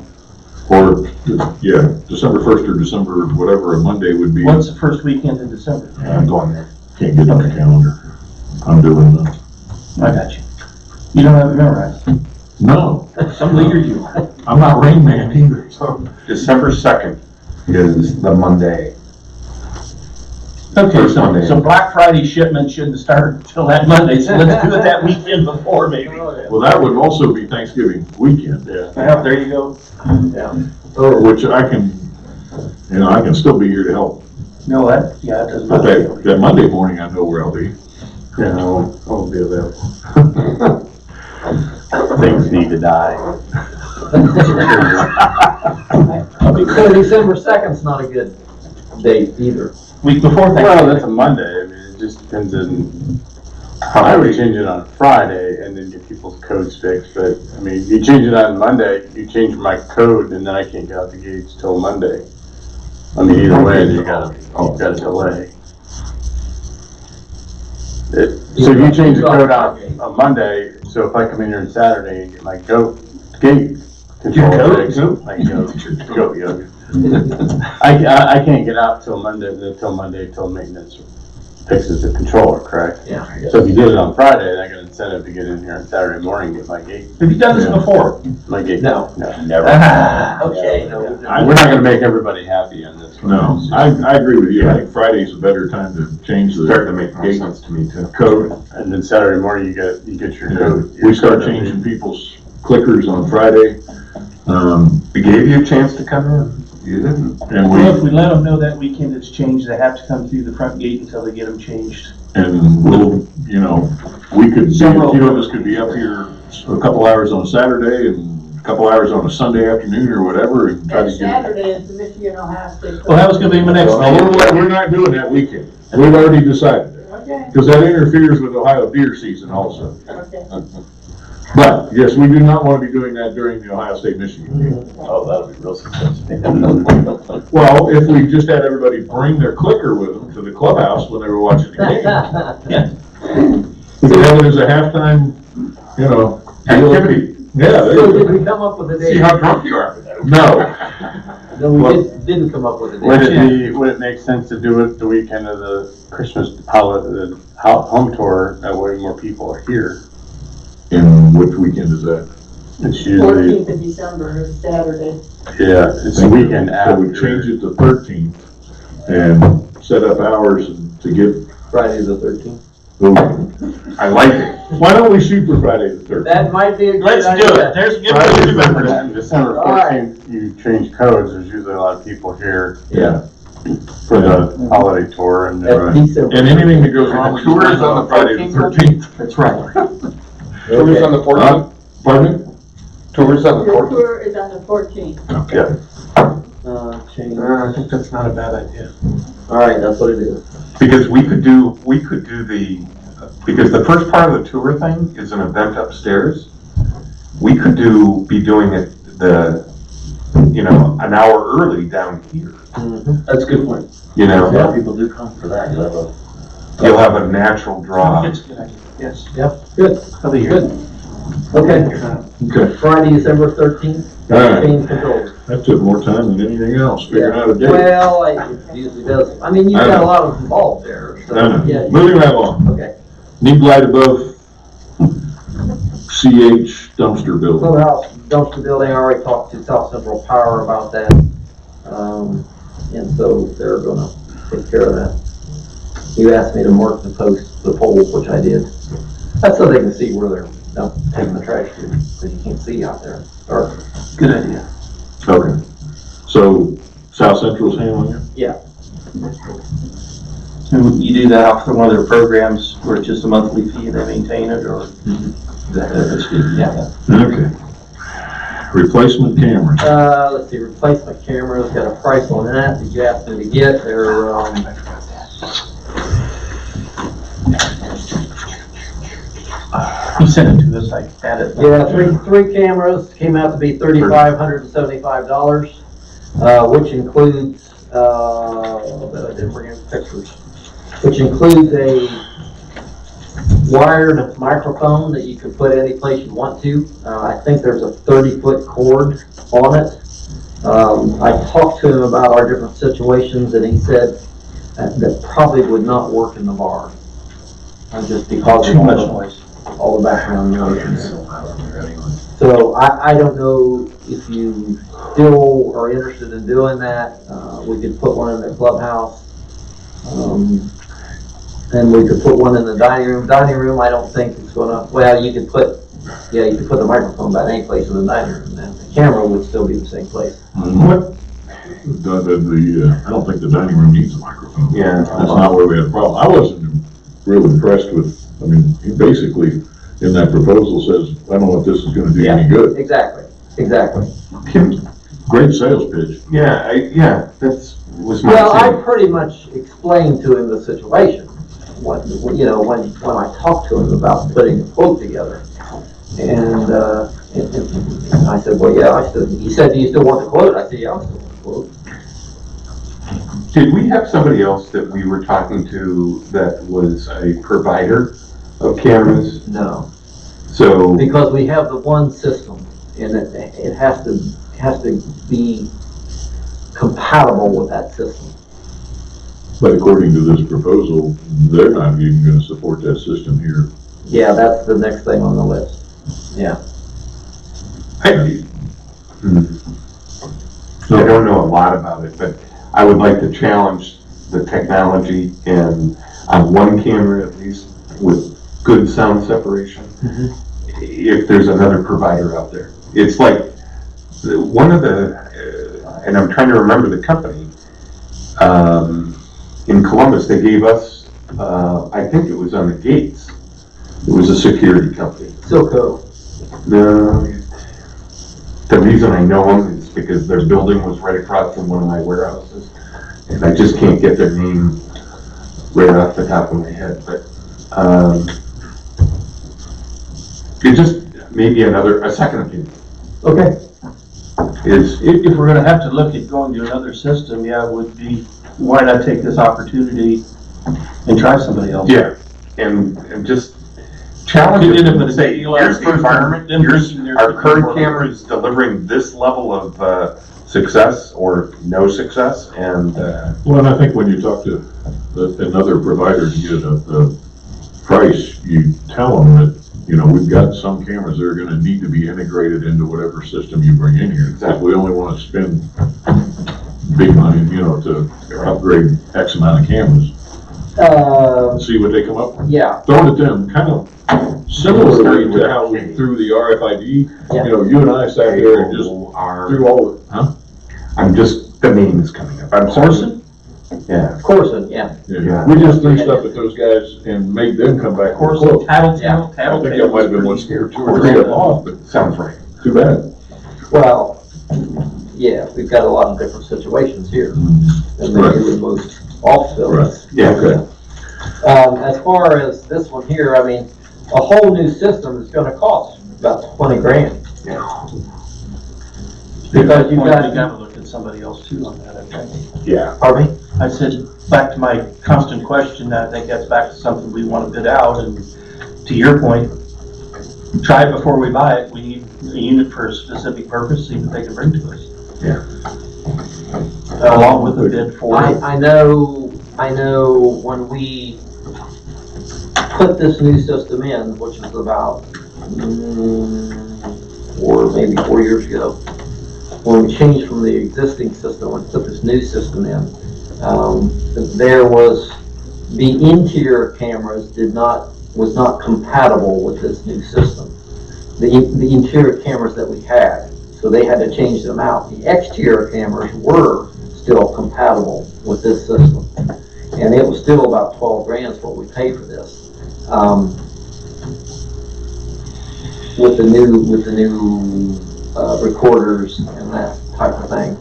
Or, yeah, December 1st or December, whatever, a Monday would be, What's the first weekend in December? I'm going there. can't get on the calendar. I'm doing that. I got you. You don't have it memorized. No, Some leader you. I'm not Rain Man either, so. December 2nd is the Monday. Okay, First Monday. so Black Friday shipment shouldn't start until that Monday, so let's do it that weekend before maybe. Well, that would also be Thanksgiving weekend, Yeah. Well, there you go. which I can, I can still be here to help. No, that doesn't But matter. that Monday morning, I know where I'll be. Yeah, I'll be available. Things need to die. So December 2nd's not a good date either. Week before Well, Thanksgiving. that's a Monday, I mean, it just depends on, I would change it on Friday and then get people's codes fixed, but, I mean, you change it on Monday, you change my code, and then I can't get out the gates till Monday. I mean, either way, you got a delay. So if you change the code on Monday, so if I come in here on Saturday and get my gate control code? fixed, my goat, yeah. I can't get out till Monday, till maintenance fixes the controller, correct? Yeah. So if you did it on Friday, I got an incentive to get in here on Saturday morning and get my gate. Have you done this before? My gate. No. Never. Okay. We're not gonna make everybody happy on this one. No, I agree with you. I think Friday's a better time to change the Starting to make more sense to me too. code. And then Saturday morning, you get your code. We start changing people's clickers on Friday. We gave you a chance to come in. You didn't. And Well, if we let them know that weekend it's changed, they have to come through the front gate until they get them changed. we'll, we could, this could be up here a couple hours on Saturday and a couple hours on a Sunday afternoon or whatever and try to And get. Saturday is the Michigan Ohio State. Well, that was gonna be my next No, thing. we're not doing that weekend. We've already decided that. Okay, Because that interferes with Ohio deer season also. okay. But, yes, we do not want to be doing that during the Ohio State-Michigan game. oh, that'll be real successful. Well, if we just had everybody bring their clicker with them to the clubhouse when they were watching the game. We could have it as a halftime, deal. Activity. Yeah, there So you did go. we come up with a See date? how drunk you are. No, No, we didn't come up with a Would date. would it make sense to do it the weekend of the Christmas holiday, the home tour, that way more people are here? and which weekend is that? It's usually, 14th of December is Saturday. yeah, it's the weekend So after. we change it to 13th and set up hours to get, Friday the 13th. ooh, I like it. Why don't we shoot for Friday the 13th? That might be a good Let's idea. do it. There's a good way to remember that. And December All right. 14th, you change codes, there's usually a lot of people here Yeah. for the holiday tour and. At December. And anything that goes wrong with Tour is the on the Friday the 13th. That's right. Tour's on the 14th? Pardon me? Tour's on the Your 14th? tour is on the 14th. Yeah. Change. I think that's not a bad idea. All right, that's what it is. Because we could do because the first part of the tour thing is an event upstairs. We could be doing it an hour early down here, That's a good point. you A know? lot of people do come for that. You'll have a natural draw. It's a good idea. Yes. Yep, good, I'll be here. good. Okay, Okay. Friday, December 13th, All right. change controls. That took more time than anything else, figuring out a date. Well, it usually does. I mean, you've I got a know. lot of involved there, so, I know. yeah. Moving right along. Okay. Need light above CH dumpster building. Clubhouse dumpster building, I already talked to South Central Power about that. And so they're gonna take care of that. You asked me to mark the poles, which I did. That's so they can see where they're taking the trash to, because you can't see out there. Or, Good idea. Okay. So South Central's handling it? yeah, And you do that off of one of their programs where it's just a monthly fee and they maintain it, or? That's good, yeah. Okay. Replacement cameras. let's see, replacement cameras, got a price on that. Did you ask me to get? They're, You sent it to us, I had it. yeah, three cameras, came out to be $3,575, which includes, but I didn't bring in pictures, which includes a wired microphone that you can put any place you want to. I think there's a 30-foot cord on it. I talked to him about our different situations, and he said that probably would not work in the bar. Just because Too of much noise. all the background noise. So I don't know if you still are interested in doing that. We could put one in the clubhouse. And we could put one in the dining room. Dining room, I don't think it's gonna, well, you could put the microphone about any place in the dining room, and the camera would still be the same place. What? I don't think the dining room needs a microphone. Yeah. That's not where we had a problem. I wasn't real impressed with, I mean, he basically, in that proposal says, I don't know if this is gonna do any good. Exactly. Great sales pitch. Yeah, was my Well, I thing. pretty much explained to him the situation, when I talked to him about putting a quote together. And I said, well, yeah, he said, do you still want the quote? I said, yeah, I still want the quote. Did we have somebody else that we were talking to that was a provider of cameras? No, So, because we have the one system, and it has to be compatible with that system. But according to this proposal, they're not even gonna support that system here. Yeah, that's the next thing on the list. Yeah. I don't know a lot about it, but I would like to challenge the technology and on one camera at least with good sound separation. If there's another provider out there, it's like one of the, and I'm trying to remember the company, in Columbus, they gave us, I think it was on the gates. It was a security company. Silco. The reason I know them is because their building was right across from one of my warehouses. And I just can't get their name right off the top of my head, but, it just, maybe a second opinion Okay. is, If we're gonna have to look at going to another system, yeah, it would be, why not take this opportunity and try somebody else? yeah, and just challenge it and say, here's the environment, here's, our current cameras delivering this level of, success or no success, and, Well, and I think when you talk to another provider to get a price, you tell them that, we've got some cameras that are gonna need to be integrated into whatever system you bring in here. Exactly. We only wanna spend big money, to upgrade X amount of cameras. See what they come up with. Yeah. Throw it at them, kind of similarly to how we threw the RFID, Yeah. you know, you and I sat there and just threw all the, huh? the name's coming up. I'm sorry. Yeah. Corson, yeah. Yeah, we just threw stuff at those guys and made them come back with a Corson, quote. Tattletale, I think that might have been what's scared two or three of them off, but Sounds right. too bad. Well, yeah, we've got a lot of different situations here. And maybe we moved off those. Yeah. Okay. As far as this one here, I mean, a whole new system is gonna cost about 20 grand. Because you We got, gotta look at somebody else too on that, I think. Yeah. pardon me? I said, back to my constant question, I think that's back to something we want to bid out, and to your point, try it before we buy it. We need a unit for a specific purpose, see what they can bring to us. Yeah. Along with a bid for. I know when we put this new system in, which is about, maybe 4 years ago, when we changed from the existing system and put this new system in, there was, the interior cameras was not compatible with this new system. The interior cameras that we had, so they had to change them out. The exterior cameras were still compatible with this system. And it was still about 12 grand is what we paid for this. With the new recorders and that type of thing.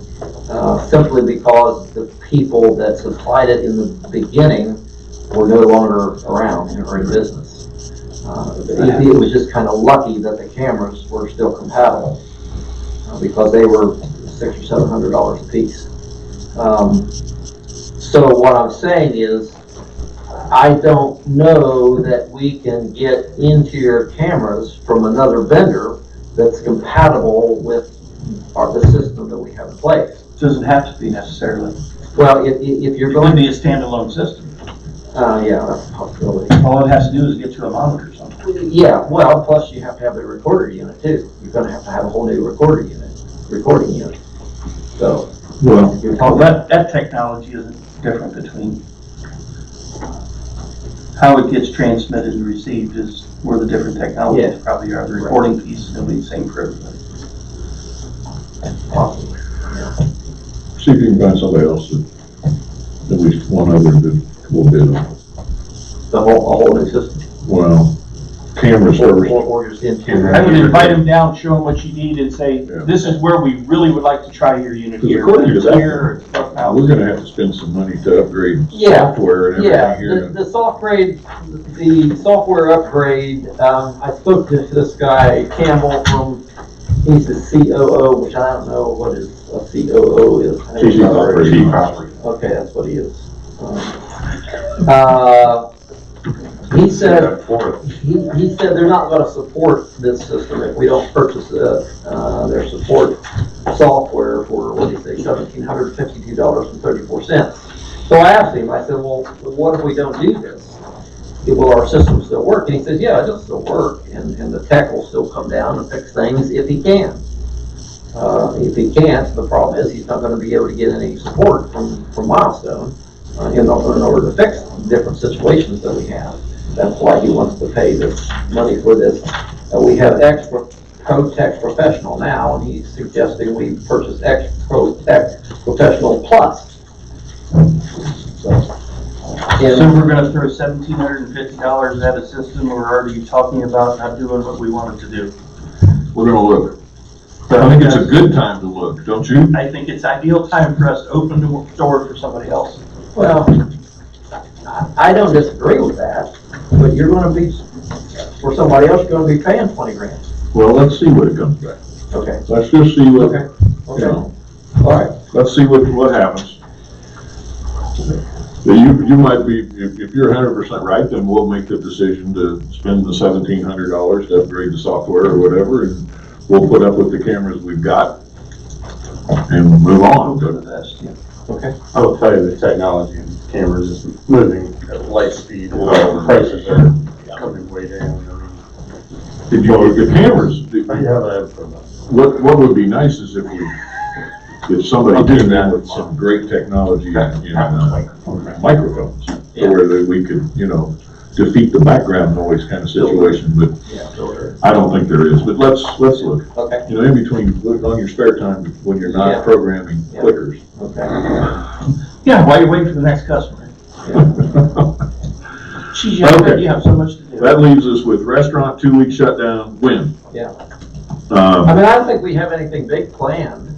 Simply because the people that supplied it in the beginning were no longer around or in business. It was just kind of lucky that the cameras were still compatible because they were $600 or $700 a piece. So what I'm saying is, I don't know that we can get interior cameras from another vendor that's compatible with the system that we have in place. Doesn't have to be necessarily. Well, if you're It going could to, be a standalone system. yeah, that's a possibility. All it has to do is get you a monitor or something. Yeah, well, plus you have to have the recorder unit too. You're gonna have to have a whole new recording unit. So, Well, you're Well, talking, that technology isn't different between how it gets transmitted and received is where the different technologies Yeah. probably are. The recording piece is gonna be the same for everybody. possibly. see if you can find somebody else that, at least one other that will bid on. A whole new system. Well, cameras first. Or just interior. I would invite them down, show them what you need and say, Yeah. this is where we really would like to try your unit Because here. according to that- Here or stuff out. We're gonna have to spend some money to upgrade Yeah. software and Yeah, everything here. the software upgrade, I spoke to this guy Campbell he's the COO, which I don't know what a COO is. I think Chief it's Operating Chief Operating. Okay, that's what he is. He said they're not gonna support this system if we don't purchase their support software for, what did he say, $1,752.34. So I asked him, I said, well, what if we don't do this? Will our system still work? And he says, yeah, it'll still work, and the tech will still come down and fix things if he can. If he can't, the problem is he's not gonna be able to get any support from Milestone in order to fix different situations that we have. That's why he wants to pay this money for this. We have Pro Tech Professional now, and he's suggesting we purchase Pro Tech Professional Plus. So we're gonna throw $1,750 at a system, or are you talking about not doing what we wanted to do? We're gonna look. I think it's a good time to look, don't you? I think it's ideal time for us to open the door for somebody else. Well, I don't disagree with that, but you're gonna be, for somebody else, you're gonna be paying 20 grand. Well, let's see what it comes back. Okay, Let's just see what, okay, you okay. know, All right, let's see what happens. You might be, if you're 100% right, then we'll make the decision to spend the $1,700 to upgrade the software or whatever, and we'll put up with the cameras we've got and move on. Hope for the best, yeah. okay. I will tell you, the technology and cameras is moving at light speed, and the prices are coming way down. Did you get the cameras? What would be nice is if somebody came in with some great technology in microphones, where that we could, defeat the background noise kind of situation, but Yeah, filter. I don't think there is, but let's look. Okay, You know, in between, look on your spare time when you're Yeah. not programming Yeah. clickers. okay. Yeah, while you're waiting for the next customer. She's young, Okay. you have so much to do. That leaves us with restaurant, 2-week shutdown, when? Yeah. I Um, mean, I don't think we have anything big planned,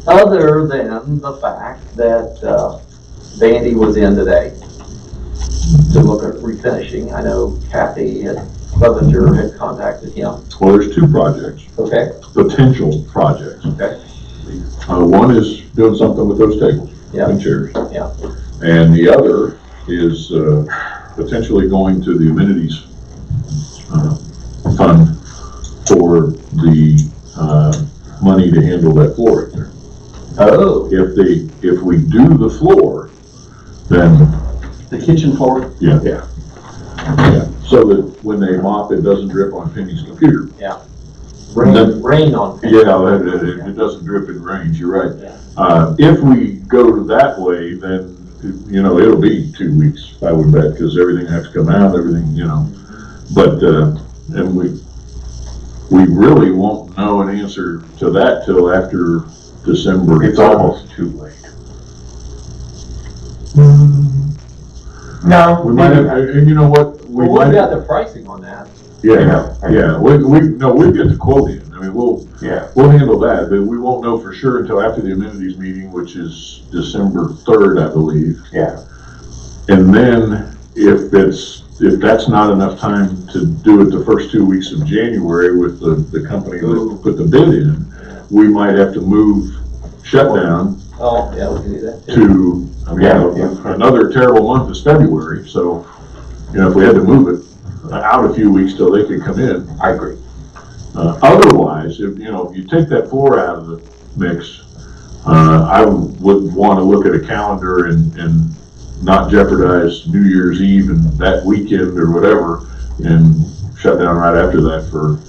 other than the fact that, Vandy was in today to look at refinishing. I know Kathy at Clevenger had contacted him. well, there's 2 projects, Okay, potential projects. okay, One is doing something with those tables Yeah. and chairs. Yeah. And the other is, potentially going to the amenities, fund for the, money to handle that floor right there. oh, If we do the floor, then, The kitchen floor, yeah. So that when they mop, it doesn't drip on Penny's computer. rain on. Yeah, it doesn't drip in rains, you're right. Yeah. If we go that way, then, you know, it'll be 2 weeks, I would bet, because everything has to come out, everything, you know. But, and we really won't know an answer to that till after December. It's almost too late. No. We might have, and you know what? We Well, we might got the pricing on that. Yeah, we'll get the quote in. I mean, we'll handle that, but we won't know for sure until after the amenities meeting, which is December 3rd, I believe. Yeah. And then if that's not enough time to do it the first 2 weeks of January with the company that put the bid in, we might have to move shutdown Oh, yeah, we can do that too. to, I mean, another terrible month is February, so, you know, if we had to move it out a few weeks till they could come in. I agree. Otherwise, if you take that floor out of the mix, I would want to look at a calendar and not jeopardize New Year's Eve and that weekend or whatever, and shut down right after that for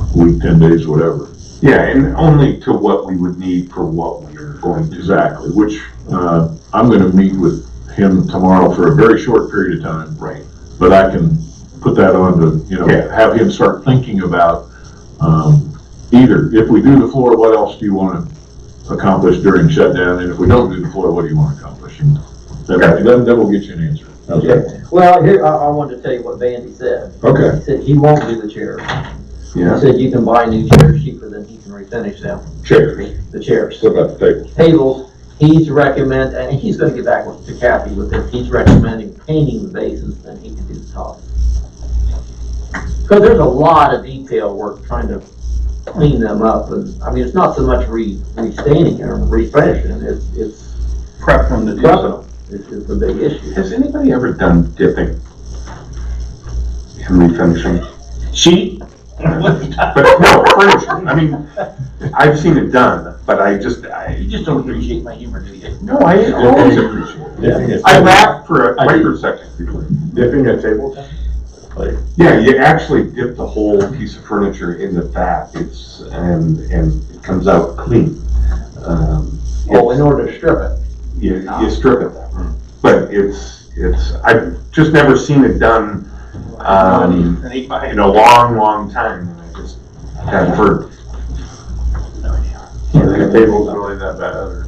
a week, 10 days, whatever. Yeah, and only to what we would need for what we are going to. Exactly, which, I'm gonna meet with him tomorrow for a very short period of time. Right. But I can put that on to, have him start thinking about, either, if we do the floor, what else do you want to accomplish during shutdown? And if we don't do the floor, what do you want to accomplish? And then we'll get you an answer. How's that? Okay, well, here, I wanted to tell you what Vandy said. Okay. He said he won't do the chairs. Yeah. He said you can buy new chairs cheaper than he can refinish them, Chairs. the chairs. What about the tables? Tables, he's and he's gonna get back to Kathy with this, he's recommending painting the bases, then he can do the top. Because there's a lot of detail work trying to clean them up, and, I mean, it's not so much restaining or refinishing, it's prep them to do prepping so. them, is the big issue. Has anybody ever done dipping and refinishing? She, But no, furniture. I mean, I've seen it done, but you just don't appreciate my humor, do you? no, I always appreciate it. I laughed for a microsecond. Dipping a tabletop? Yeah, you actually dip the whole piece of furniture in the fat. And it comes out clean. In order to strip it. You strip it. But I've just never seen it done, in a long, long time. And I just hadn't heard. The table's really that bad, or?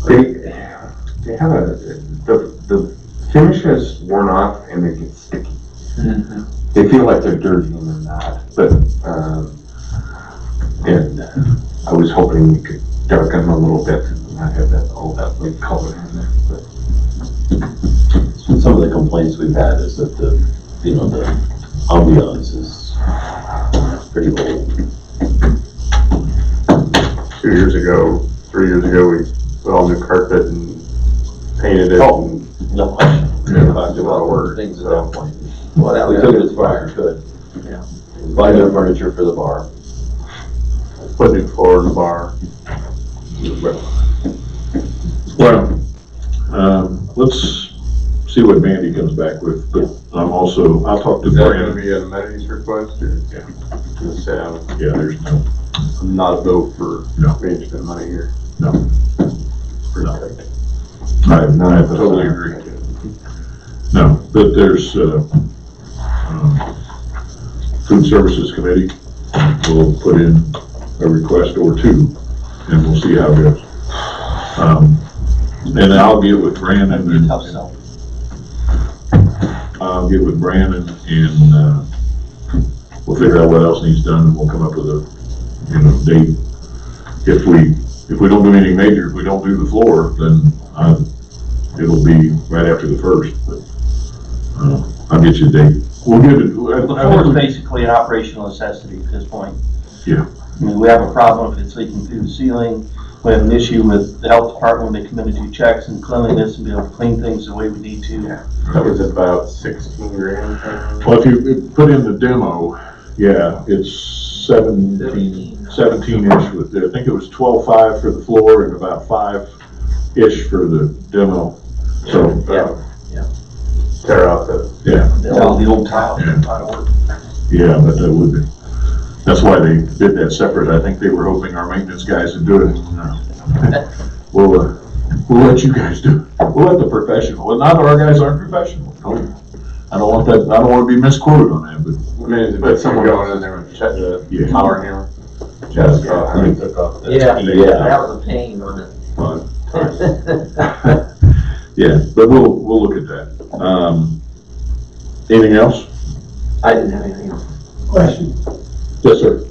They have the finish has worn off and they get sticky. They feel like they're dirty and they're not, but, and I was hoping we could darken them a little bit and not have all that light color in there, but. Some of the complaints we've had is that the ambiance is pretty old. 2 years ago, 3 years ago, we put all new carpet and painted it. Oh. And No question. we talked about work. Things at that point. Well, that We was took it as far as we could. Yeah. Buy new furniture for the bar. Put new floor in the bar. Well, let's see what Mandy comes back with, but I'll talk to Is that gonna Brian. be an amenities request, or? Yeah. Just say, Yeah, there's no, I'm not a vote for No. me to spend money here. no. Pretty tight. I totally agree. No, but there's, Food Services Committee will put in a request or two, and we'll see how it goes. And I'll get with Brandon, That'd be a tough sell. I'll get with Brandon, and, we'll figure out what else needs done, and we'll come up with a, date. If we don't do anything major, if we don't do the floor, then, it'll be right after the 1st, but, I'll get you a date. We'll give it. The floor is basically an operational necessity at this point. Yeah. I mean, we have a problem if it's leaking through the ceiling. We have an issue with the health department when they come in to do checks and cleanliness and be able to clean things the way we need to. That was about 16 grand. Well, if you put in the demo, yeah, it's 17-ish with, I think it was 12.5 for the floor and about 5-ish for the demo. So, Tear out the. yeah, All the old tiles. yeah, but that would be. That's why they did that separate. I think they were hoping our maintenance guys would do it. We'll let you guys do it. We'll let the professional. Well, not that our guys aren't professional. I don't want that. I don't want to be misquoted on that, but. I mean, but someone going in there and check the Yeah. power hammer. Just, took off the. Yeah, that was a pain, wasn't it? Yeah, but we'll look at that. Anything else? I didn't have anything else. Question, Yes, sir.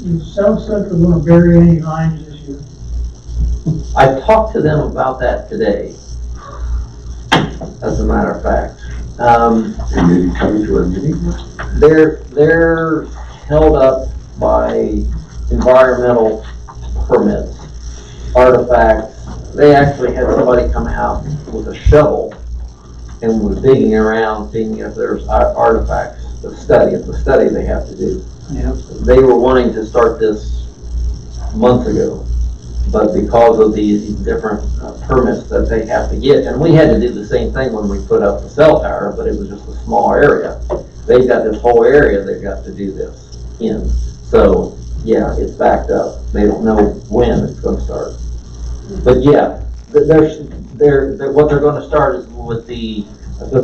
is South Central gonna bury any lines this year? I talked to them about that today, as a matter of fact. And maybe coming to our meeting? They're held up by environmental permits, artifacts. They actually had somebody come out with a shovel and was digging around, seeing if there's artifacts. It's a study they have to do. Yep. They were wanting to start this months ago, but because of these different permits that they have to get, and we had to do the same thing when we put up the cell tower, but it was just a small area. They've got this whole area they've got to do this in. So, yeah, it's backed up. They don't know when it's gonna start. But yeah, what they're gonna start is with the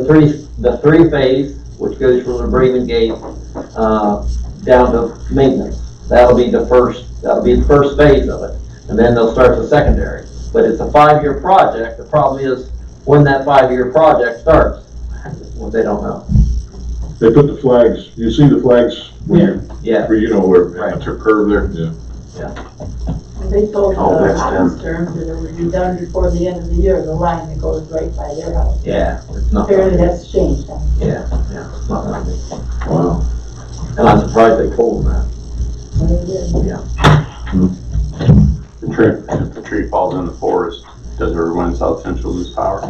three phase, which goes from the Bremen Gate, down to maintenance. That'll be the first phase of it. And then they'll start the secondary. But it's a 5-year project. The problem is when that 5-year project starts, well, they don't know. They put the flags, you see the flags? Yeah. Where, where it's a curve there, yeah. They told Oh, that's Armstrong that it would be done before the end of the year, the line that goes right by their house. Yeah, it's not. Apparently that's changed, huh? Yeah, it's not gonna be. Wow. And I'm surprised they told them that. They did. If the tree falls in the forest, does everyone in South Central lose power?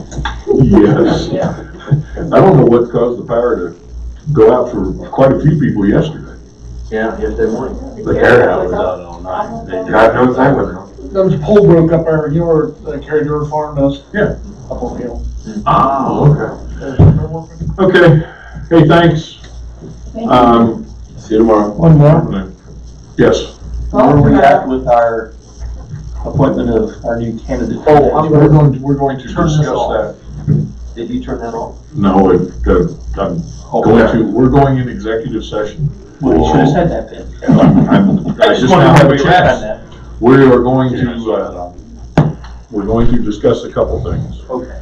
Yes. I don't know what caused the power to go out for quite a few people yesterday. Yeah, yesterday morning. The air out was out all night. God knows I would know. There was a pole broke up there, you were, carried your farm does. Yeah. Up on the hill. Oh, okay. They're working. Okay, hey, thanks. See you tomorrow. One more. Yes, Where are we at with our appointment of our new candidate? Oh, we're going to Turn this discuss off. that. Did you turn that off? No, we're going in executive session. Well, you should have said that then. I just want to have a chance. that. We are going to, we're going to discuss a couple things. Okay.